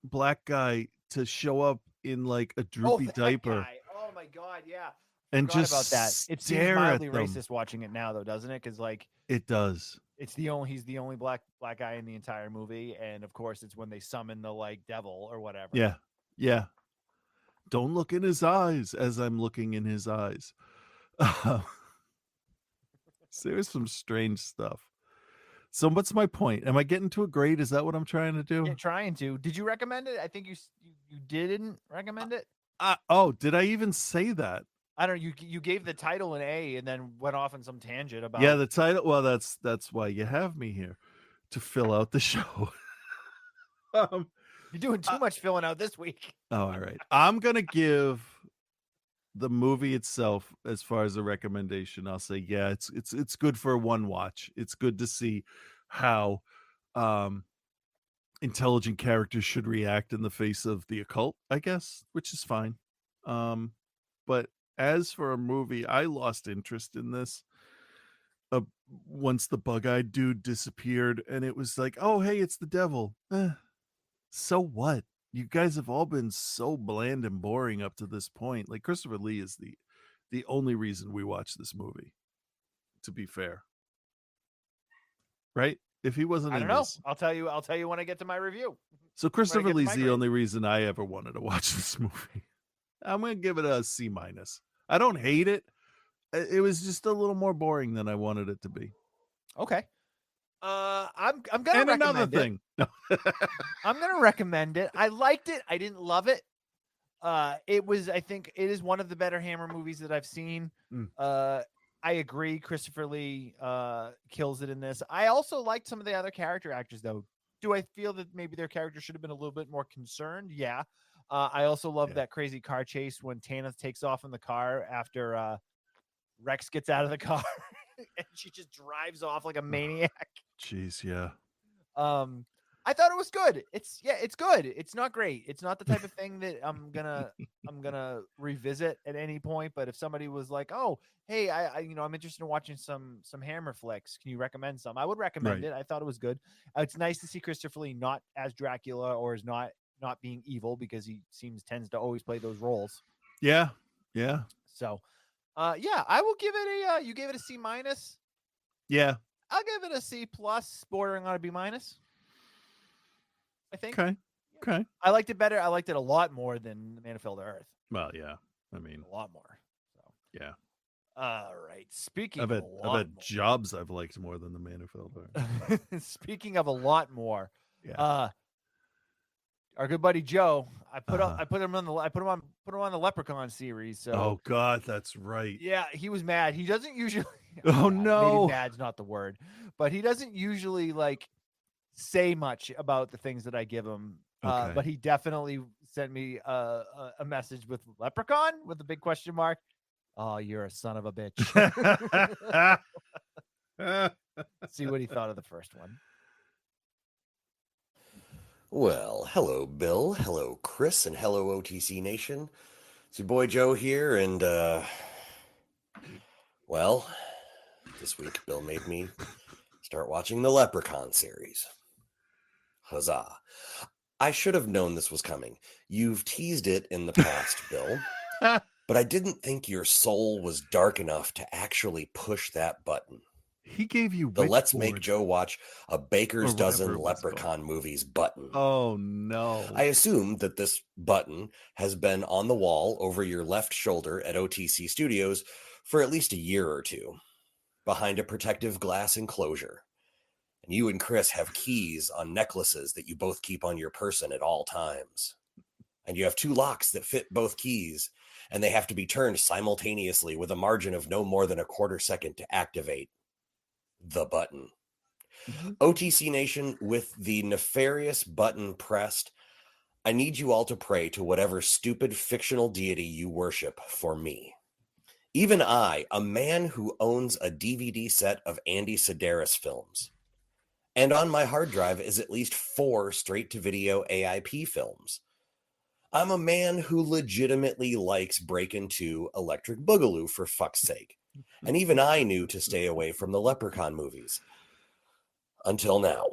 black guy to show up in like a droopy diaper. Guy. Oh my god, yeah. And just about that. It seems mildly racist watching it now, though, doesn't it? Because like it does. He's the only black guy in the entire movie, and of course, it's when they summon the like devil or whatever. Yeah, yeah. Don't look in his eyes as I'm looking in his eyes. There's some strange stuff. So what's my point? Am I getting to a grade? Is that what I'm trying to do? Yeah, trying to. Did you recommend it? I think you didn't recommend it. Did I even say that? I don't know. You gave the title an A and then went off on some tangent about. Yeah, the title. Well, that's why you have me here, to fill out the show. You're doing too much filling out this week. Oh, all right. I'm gonna give the movie itself, as far as a recommendation, I'll say, yeah, it's good for one watch. It's good to see how intelligent characters should react in the face of the occult, I guess, which is fine. But as for a movie, I lost interest in this once the bug-eyed dude disappeared, and it was like, oh, hey, it's the devil. So what? You guys have all been so bland and boring up to this point. Like Christopher Lee is the only reason we watch this movie, to be fair. Right? If he wasn't I don't know. I'll tell you when I get to my review. So Christopher Lee's the only reason I ever wanted to watch this movie. I'm going to give it a C-. I don't hate it. It was just a little more boring than I wanted it to be. Okay. I'm gonna and recommend another thing. No. I'm gonna recommend it. I liked it. I didn't love it. I think it is one of the better Hammer movies that I've seen. I agree. Christopher Lee kills it in this. I also liked some of the other character actors, though. Do I feel that maybe their character should have been a little bit more concerned? Yeah. I also love that crazy car chase when Tana takes off in the car after Rex gets out of the car and she just drives off like a maniac. Jeez, yeah. I thought it was good. It's good. It's not great. It's not the type of thing that I'm gonna revisit at any point. But if somebody was like, "Oh, hey, I'm interested in watching some Hammer flicks. Can you recommend some?" I would recommend it. I thought it was good. It's nice to see Christopher Lee not as Dracula or is not being evil, because he tends to always play those roles. Yeah. So, I will give it a. You gave it a C-. Yeah. I'll give it a C+, bordering on a B-. I think. Okay. I liked it better. I liked it a lot more than The Man Who Fell to Earth. Well, yeah. I mean, a lot more. So yeah. All right. Speaking I of bet a lot more. jobs I've liked more than the Man Who Fell Hard. Speaking of a lot more, Yeah. our good buddy Joe, I put Uh-huh. him on the Leprechaun series. So Oh God, that's right. yeah, he was mad. He doesn't usually. Oh, Maybe no. mad's not the word, but he doesn't usually like say much about the things that I give him. Okay. But he definitely sent me a message with Leprechaun with a big question mark. Oh, you're a son of a bitch. See what he thought of the first one. Well, hello, Bill. Hello, Chris, and hello, OTC Nation. It's your boy Joe here, and, well, this week Bill made me start watching the Leprechaun series. Huzzah. I should have known this was coming. You've teased it in the past, Bill, but I didn't think your soul was dark enough to actually push that button. He gave you The Let's Witchboard. Make Joe Watch a Baker's Or whatever Dozen it was Leprechaun movies button. Oh no. I assume that this button has been on the wall over your left shoulder at OTC Studios for at least a year or two, behind a protective glass enclosure. And you and Chris have keys on necklaces that you both keep on your person at all times. And you have two locks that fit both keys, and they have to be turned simultaneously with a margin of no more than a quarter second to activate the button. OTC Nation, with the nefarious button pressed, I need you all to pray to whatever stupid fictional deity you worship for me. Even I, a man who owns a DVD set of Andy Sedaris films, and on my hard drive is at least 4 straight-to-video AIP films. I'm a man who legitimately likes Breakin' 2 Electric Boogaloo, for fuck's sake. And even I knew to stay away from the Leprechaun movies. Until now.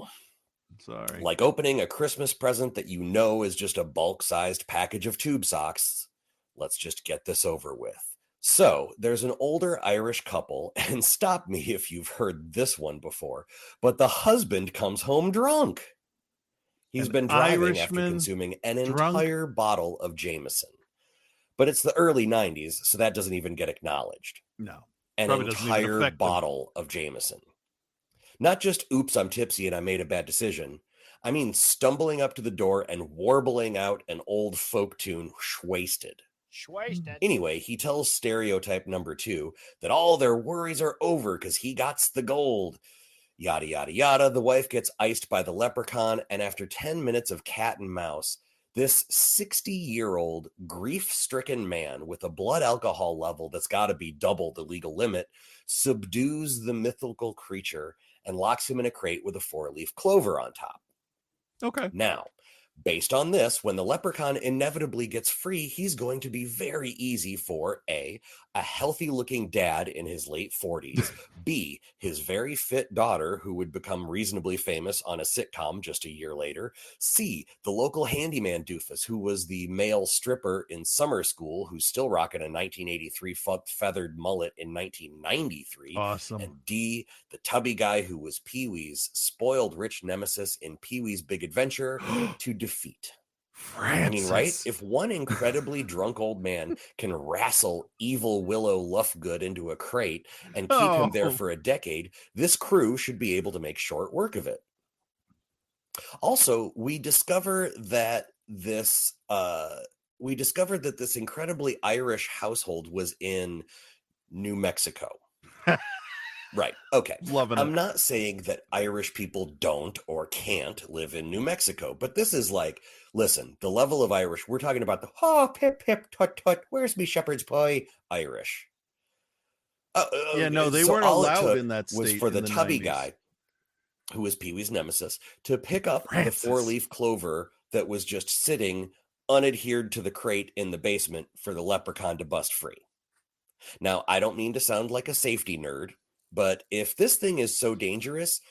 Sorry. Like opening a Christmas present that you know is just a bulk-sized package of tube socks. Let's just get this over with. So, there's an older Irish couple, and stop me if you've heard this one before, but the husband comes home drunk. He's been driving after consuming an entire bottle of Jameson. But it's the early 90s, so that doesn't even get acknowledged. No. An entire bottle of Jameson. Not just, oops, I'm tipsy and I made a bad decision. I mean stumbling up to the door and warbling out an old folk tune, Shwasted. Anyway, he tells stereotype number 2 that all their worries are over because he gots the gold. Yada, yada, yada. The wife gets iced by the leprechaun, and after 10 minutes of cat and mouse, this 60-year-old grief-stricken man with a blood alcohol level that's got to be double the legal limit subdues the mythical creature and locks him in a crate with a 4-leaf clover on top. Okay. Now, based on this, when the leprechaun inevitably gets free, he's going to be very easy for A, a healthy-looking dad in his late 40s, B, his very fit daughter who would become reasonably famous on a sitcom just a year later, C, the local handyman doofus who was the male stripper in summer school who's still rocking a 1983 feathered mullet in 1993, Awesome. and D, the tubby guy who was Pee-wee's spoiled rich nemesis in Pee-wee's Big Adventure to defeat. Francis. I mean, right? If one incredibly drunk old man can wrestle evil Willow Lovegood into a crate and keep him there for a decade, this crew should be able to make short work of it. Also, we discover that this incredibly Irish household was in New Mexico. Right. Okay. Loving it. I'm not saying that Irish people don't or can't live in New Mexico, but this is like, listen, the level of Irish, we're talking about the, pip, pip, tut, tut, where's me shepherd's pie? Irish. Yeah, no, they weren't all it allowed took in that state was for in the the tubby 90s. guy, who was Pee-wee's nemesis, to pick up Francis. the 4-leaf clover that was just sitting unadhered to the crate in the basement for the leprechaun to bust free. Now, I don't mean to sound like a safety nerd, but if this thing is so dangerous,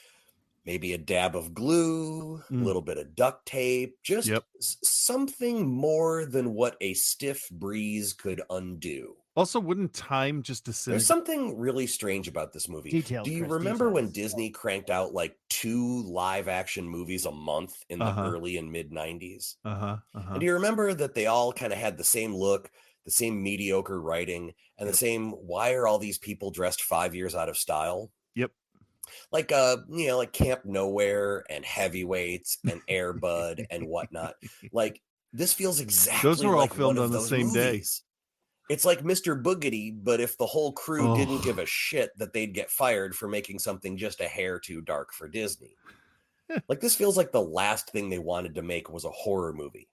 maybe a dab of glue, a little bit of duct tape, just something more than what a stiff breeze could undo. Also, wouldn't time just disintegrate? There's something really strange about this movie. Details, Do you Chris, remember when details. Disney cranked out like 2 live action movies a month in the early and mid 90s? And do you remember that they all kind of had the same look? the same mediocre writing, and the same, why are all these people dressed 5 years out of style? Yep. Like, like Camp Nowhere and Heavyweights and Air Bud and whatnot. Like, this feels exactly Those were all like filmed one of on the those same day. movies. It's like Mr. Boogedy, but if the whole crew didn't give a shit that they'd get fired for making something just a hair too dark for Disney. Like, this feels like the last thing they wanted to make was a horror movie.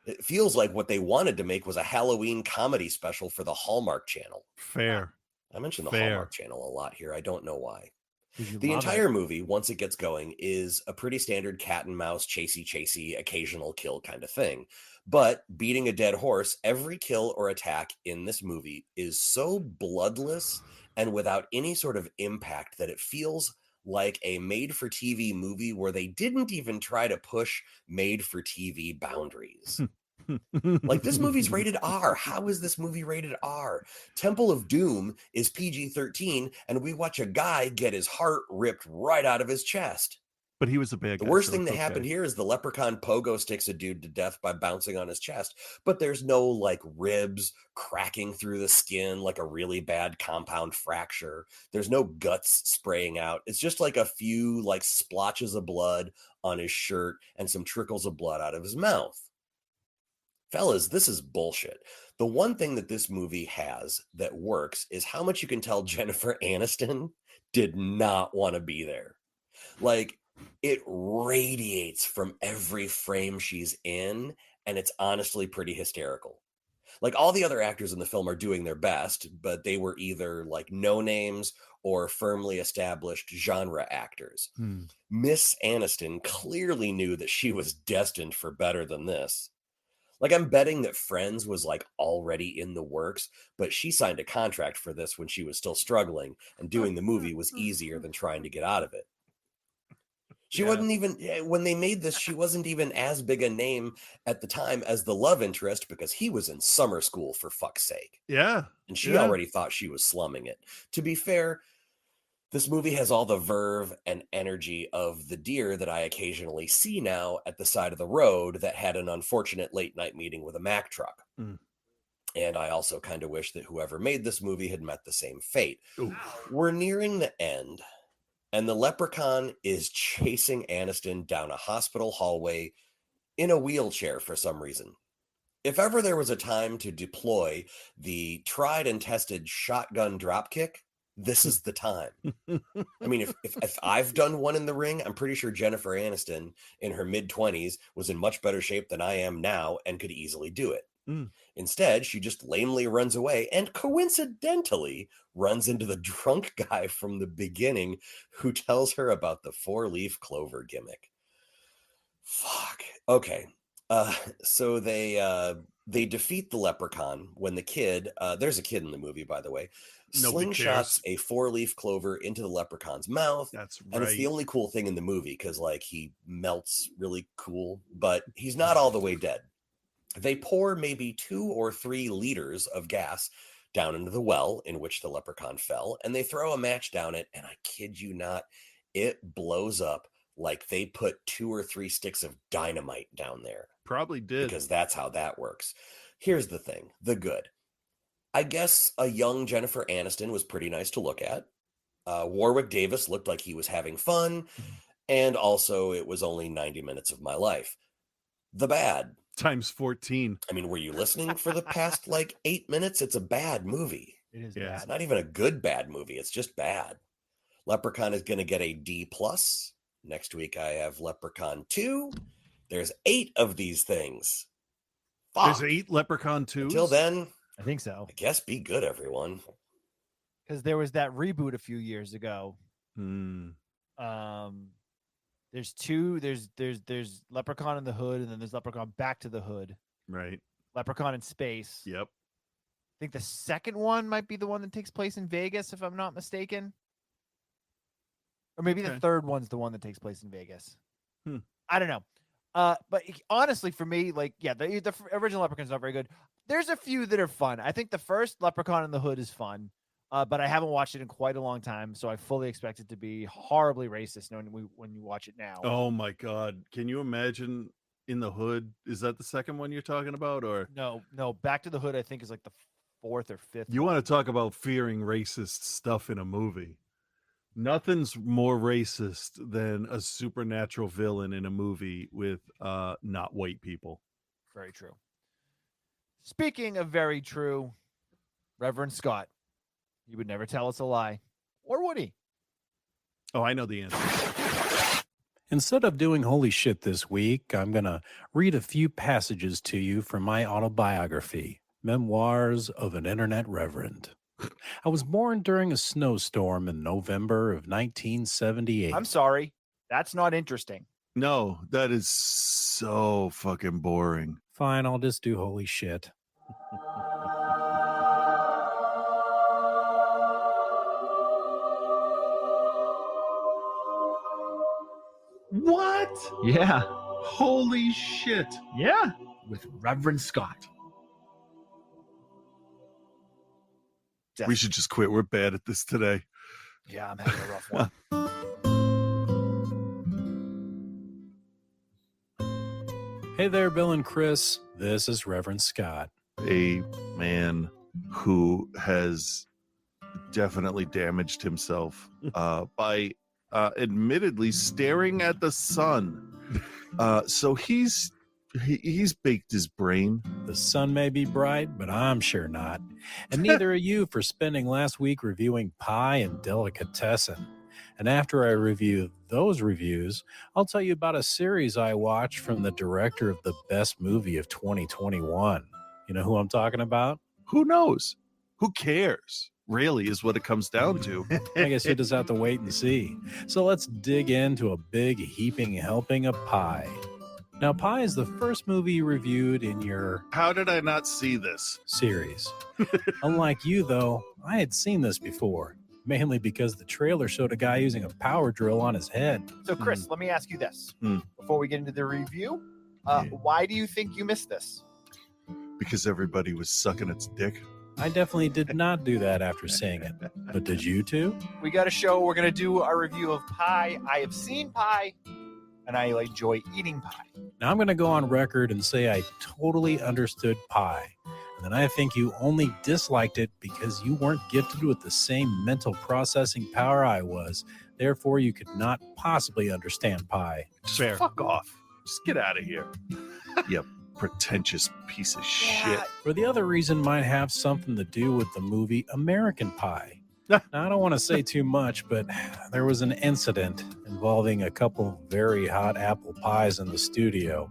It feels like what they wanted to make was a Halloween comedy special for the Hallmark Channel. Fair. I mentioned the Hallmark Channel a lot here. I don't know why. You The love entire it. movie, once it gets going, is a pretty standard cat and mouse, chasey, occasional kill kind of thing. But beating a dead horse, every kill or attack in this movie is so bloodless and without any sort of impact that it feels like a made-for-TV movie where they didn't even try to push made-for-TV boundaries. Like, this movie's rated R. How is this movie rated R? Temple of Doom is PG-13, and we watch a guy get his heart ripped right out of his chest. But he was a bad guy. The worst so thing it's that happened okay. here is the leprechaun pogo sticks a dude to death by bouncing on his chest. But there's no, like, ribs cracking through the skin like a really bad compound fracture. There's no guts spraying out. It's just like a few, like, splotches of blood on his shirt and some trickles of blood out of his mouth. Fellas, this is bullshit. The one thing that this movie has that works is how much you can tell Jennifer Aniston did not want to be there. Like, it radiates from every frame she's in, and it's honestly pretty hysterical. Like, all the other actors in the film are doing their best, but they were either like no names or firmly established genre actors. Miss Aniston clearly knew that she was destined for better than this. Like, I'm betting that Friends was like already in the works, but she signed a contract for this when she was still struggling, and doing the movie was easier than trying to get out of it. She wasn't even, when they made this, she wasn't even as big a name at the time as the love interest, because he was in summer school, for fuck's sake. Yeah. And she already thought she was slumming it. To be fair, this movie has all the verve and energy of the deer that I occasionally see now at the side of the road that had an unfortunate late night meeting with a Mack truck. And I also kind of wish that whoever made this movie had met the same fate. We're nearing the end, and the leprechaun is chasing Aniston down a hospital hallway in a wheelchair for some reason. If ever there was a time to deploy the tried and tested shotgun dropkick, this is the time. I mean, if I've done one in the ring, I'm pretty sure Jennifer Aniston in her mid-20s was in much better shape than I am now and could easily do it. Instead, she just lamely runs away and coincidentally runs into the drunk guy from the beginning who tells her about the 4-leaf clover gimmick. Fuck. Okay. So they defeat the leprechaun when the kid, there's a kid in the movie, by the way, slingshots a 4-leaf clover into the leprechaun's mouth. That's right. And it's the only cool thing in the movie because, like, he melts really cool, but he's not all the way dead. They pour maybe 2 or 3 liters of gas down into the well in which the leprechaun fell, and they throw a match down it, and I kid you not, it blows up like they put 2 or 3 sticks of dynamite down there. Probably did. Because that's how that works. Here's the thing, the good. I guess a young Jennifer Aniston was pretty nice to look at. Warwick Davis looked like he was having fun, and also it was only 90 minutes of my life. The bad. Times 14. I mean, were you listening for the past, 8 minutes? It's a bad movie. It is It's bad. not even a good bad movie. It's just bad. Leprechaun is going to get a D+. Next week, I have Leprechaun 2. There's 8 of these things. Fuck. There's 8 Leprechaun 2s? Until then, I think so. I guess be good, everyone. Because there was that reboot a few years ago. There's 2. There's Leprechaun in the Hood, and then there's Leprechaun Back to the Hood. Right. Leprechaun in Space. Yep. I think the second one might be the one that takes place in Vegas, if I'm not mistaken. Or maybe the third one's the one that takes place in Vegas. I don't know. But honestly, for me, the original Leprechaun's not very good. There's a few that are fun. I think the first Leprechaun in the Hood is fun, but I haven't watched it in quite a long time, so I fully expect it to be horribly racist when you watch it now. Oh my God. Can you imagine In the Hood. Is that the second one you're talking about? Or No, Back to the Hood, I think, is like the fourth or fifth. you want to talk about fearing racist stuff in a movie? Nothing's more racist than a supernatural villain in a movie with not white people. Very true. Speaking of very true, Reverend Scott, he would never tell us a lie. Or would he? Oh, I know the answer. Instead of doing holy shit this week, I'm going to read a few passages to you from my autobiography, Memoirs of an Internet Reverend. I was born during a snowstorm in November of 1978. I'm sorry. That's not interesting. No, that is so fucking boring. Fine, I'll just do holy shit. What? Yeah. Holy shit. Yeah. With Reverend Scott. We should just quit. We're bad at this today. Yeah, I'm having a rough one. Hey there, Bill and Chris. This is Reverend Scott. A man who has definitely damaged himself by admittedly staring at the sun. So he's baked his brain. The sun may be bright, but I'm sure not. And neither are you for spending last week reviewing Pie and Delicatessen. And after I review those reviews, I'll tell you about a series I watched from the director of the best movie of 2021. You know who I'm talking about? Who knows? Who cares? Really is what it comes down to. I guess you just have to wait and see. So let's dig into a big heaping helping of Pie. Now, Pie is the first movie reviewed in your How did I not see this series. Unlike you, though, I had seen this before, mainly because the trailer showed a guy using a power drill on his head. So, Chris, let me ask you this. Before we get into the review, Yeah. why do you think you missed this? Because everybody was sucking its dick. I definitely did not do that after seeing it. But did you two? We got a show. We're going to do our review of Pie. I have seen Pie, and I enjoy eating pie. Now I'm going to go on record and say I totally understood Pie. And then I think you only disliked it because you weren't gifted with the same mental processing power I was. Therefore, you could not possibly understand Pie. Fair. Fuck off. Just get out of here. Yep. Pretentious piece of shit. Or the other reason might have something to do with the movie American Pie. Now, I don't want to say too much, but there was an incident involving a couple very hot apple pies in the studio.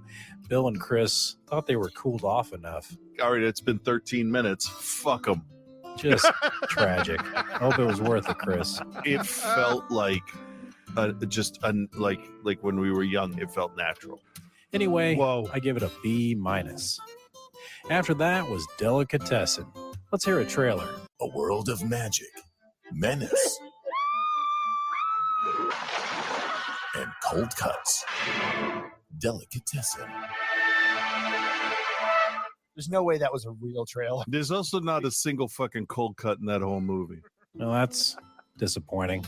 Bill and Chris thought they were cooled off enough. All right, it's been 13 minutes. Fuck them. Just tragic. I hope it was worth it, Chris. It felt like like when we were young, it felt natural. Anyway, Whoa. I give it a B-. After that was Delicatessen. Let's hear a trailer. A world of magic, menace, and cold cuts. Delicatessen. There's no way that was a real trailer. There's also not a single fucking cold cut in that whole movie. No, that's disappointing.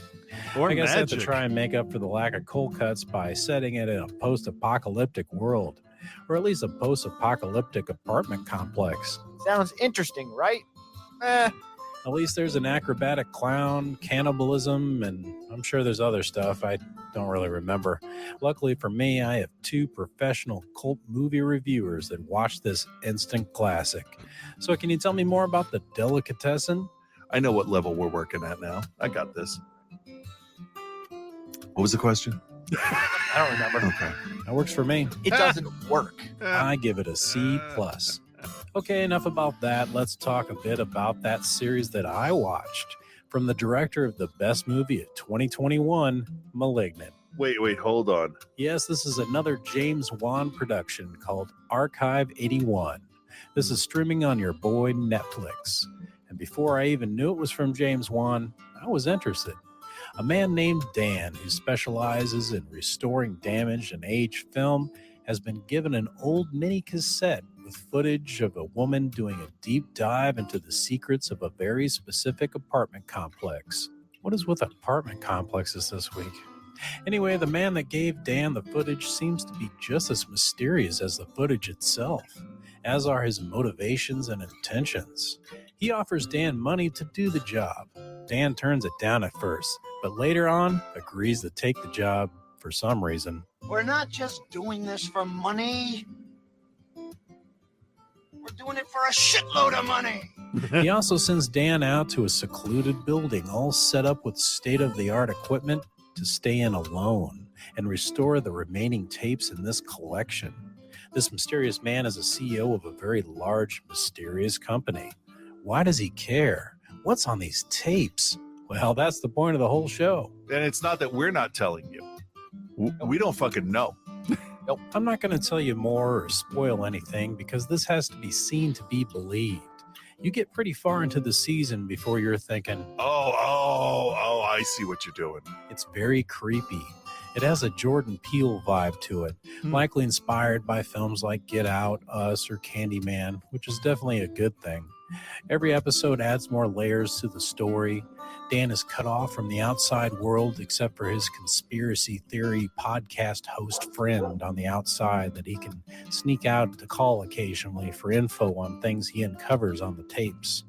Or I guess I have to magic. try and make up for the lack of cold cuts by setting it in a post-apocalyptic world, or at least a post-apocalyptic apartment complex. Sounds interesting, right? At least there's an acrobatic clown, cannibalism, and I'm sure there's other stuff I don't really remember. Luckily for me, I have two professional cult movie reviewers that watched this instant classic. So can you tell me more about the Delicatessen? I know what level we're working at now. I got this. What was the question? I don't remember. Okay. That works for me. It doesn't work. I give it a C+. Okay, enough about that. Let's talk a bit about that series that I watched from the director of the best movie of 2021, Malignant. Wait, hold on. Yes, this is another James Wan production called Archive 81. This is streaming on your boy Netflix. And before I even knew it was from James Wan, I was interested. A man named Dan, who specializes in restoring damaged and aged film, has been given an old mini cassette with footage of a woman doing a deep dive into the secrets of a very specific apartment complex. What is with apartment complexes this week? Anyway, the man that gave Dan the footage seems to be just as mysterious as the footage itself, as are his motivations and intentions. He offers Dan money to do the job. Dan turns it down at first, but later on agrees to take the job for some reason. We're not just doing this for money. We're doing it for a shitload of money. He also sends Dan out to a secluded building all set up with state-of-the-art equipment to stay in alone and restore the remaining tapes in this collection. This mysterious man is a CEO of a very large, mysterious company. Why does he care? What's on these tapes? Well, that's the point of the whole show. And it's not that we're not telling you. We don't fucking know. Nope. I'm not going to tell you more or spoil anything because this has to be seen to be believed. You get pretty far into the season before you're thinking, oh, I see what you're doing. It's very creepy. It has a Jordan Peele vibe to it, likely inspired by films like Get Out, Us, or Candyman, which is definitely a good thing. Every episode adds more layers to the story. Dan is cut off from the outside world except for his conspiracy theory podcast host friend on the outside that he can sneak out to call occasionally for info on things he uncovers on the tapes.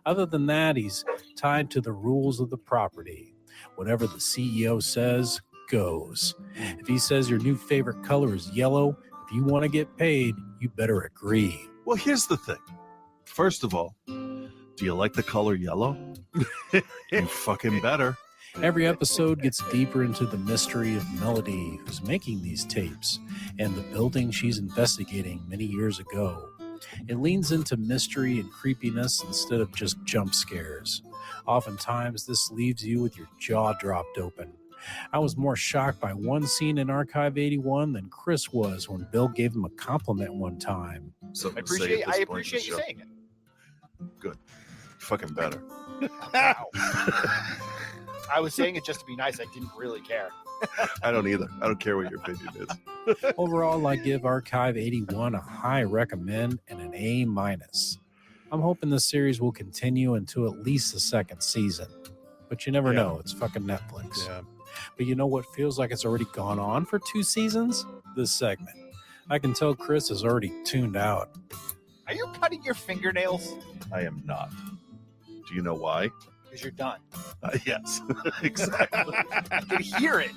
Other than that, he's tied to the rules of the property. Whatever the CEO says goes. If he says your new favorite color is yellow, if you want to get paid, you better agree. Well, here's the thing. First of all, do you like the color yellow? You fucking better. Every episode gets deeper into the mystery of Melody, who's making these tapes, and the building she's investigating many years ago. It leans into mystery and creepiness instead of just jump scares. Oftentimes, this leaves you with your jaw dropped open. I was more shocked by one scene in Archive 81 than Chris was when Bill gave him a compliment one time. I appreciate you saying it. Good. Fucking better. Wow. I was saying it just to be nice. I didn't really care. I don't either. I don't care what your opinion is. Overall, I give Archive 81 a high recommend and an A-. I'm hoping the series will continue until at least the second season. But you never know. It's fucking Netflix. Yeah. But you know what feels like it's already gone on for 2 seasons? This segment. I can tell Chris is already tuned out. Are you cutting your fingernails? I am not. Do you know why? Because you're done. Yes, exactly. I can hear it.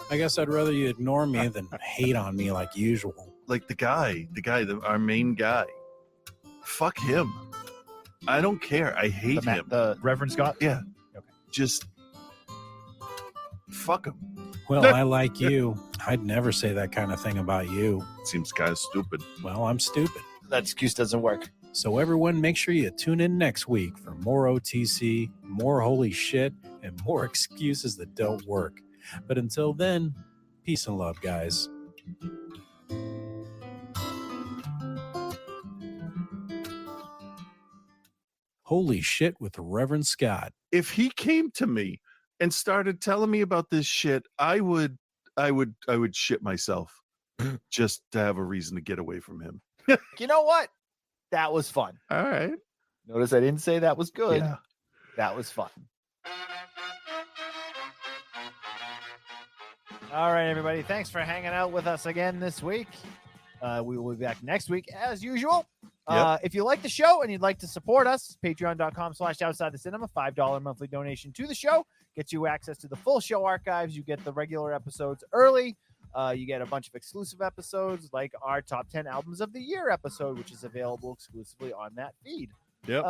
I guess I'd rather you ignore me than hate on me like usual. Like our main guy. Fuck him. I don't care. I hate him. The Reverend Scott? Yeah. Okay. Just fuck him. Well, I like you. I'd never say that kind of thing about you. Seems kind of stupid. Well, I'm stupid. That excuse doesn't work. So everyone, make sure you tune in next week for more OTC, more holy shit, and more excuses that don't work. But until then, peace and love, guys. Holy shit with Reverend Scott. If he came to me and started telling me about this shit, I would shit myself just to have a reason to get away from him. You know what? That was fun. All right. Notice I didn't say that was good. Yeah. That was fun. All right, everybody. Thanks for hanging out with us again this week. We will be back next week as usual. If you like the show and you'd like to support us, patreon.com/outsidethecinema, $5 monthly donation to the show gets you access to the full show archives. You get the regular episodes early. You get a bunch of exclusive episodes like our top 10 albums of the year episode, which is available exclusively on that feed. Yep.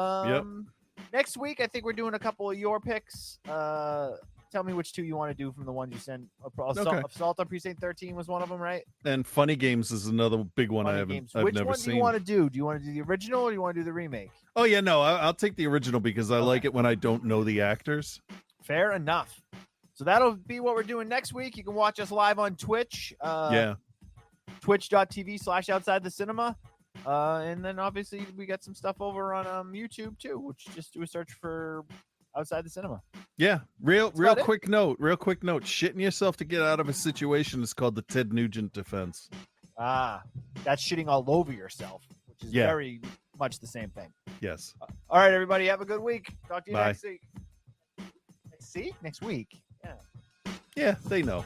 Next week, I think we're doing a couple of your picks. Tell me which 2 you want to do from the ones you sent. Assault on Precinct 13 was one of them, right? And Funny Games is another big one I've Which never one seen. do you want to do? Do you want to do the original or do you want to do the remake? Oh, yeah, no, I'll take the original because I like it when I don't know the actors. Fair enough. So that'll be what we're doing next week. You can watch us live on Twitch. Twitch.tv/outsidethecinema. And then obviously we got some stuff over on YouTube too, which just do a search for Outside the Cinema. Yeah. Real quick note. Shitting yourself to get out of a situation is called the Ted Nugent defense. That's shitting all over yourself, which is very much the same thing. Yes. All right, everybody. Have a good week. Talk to you Bye. next week. Next week? Yeah. Yeah, they know.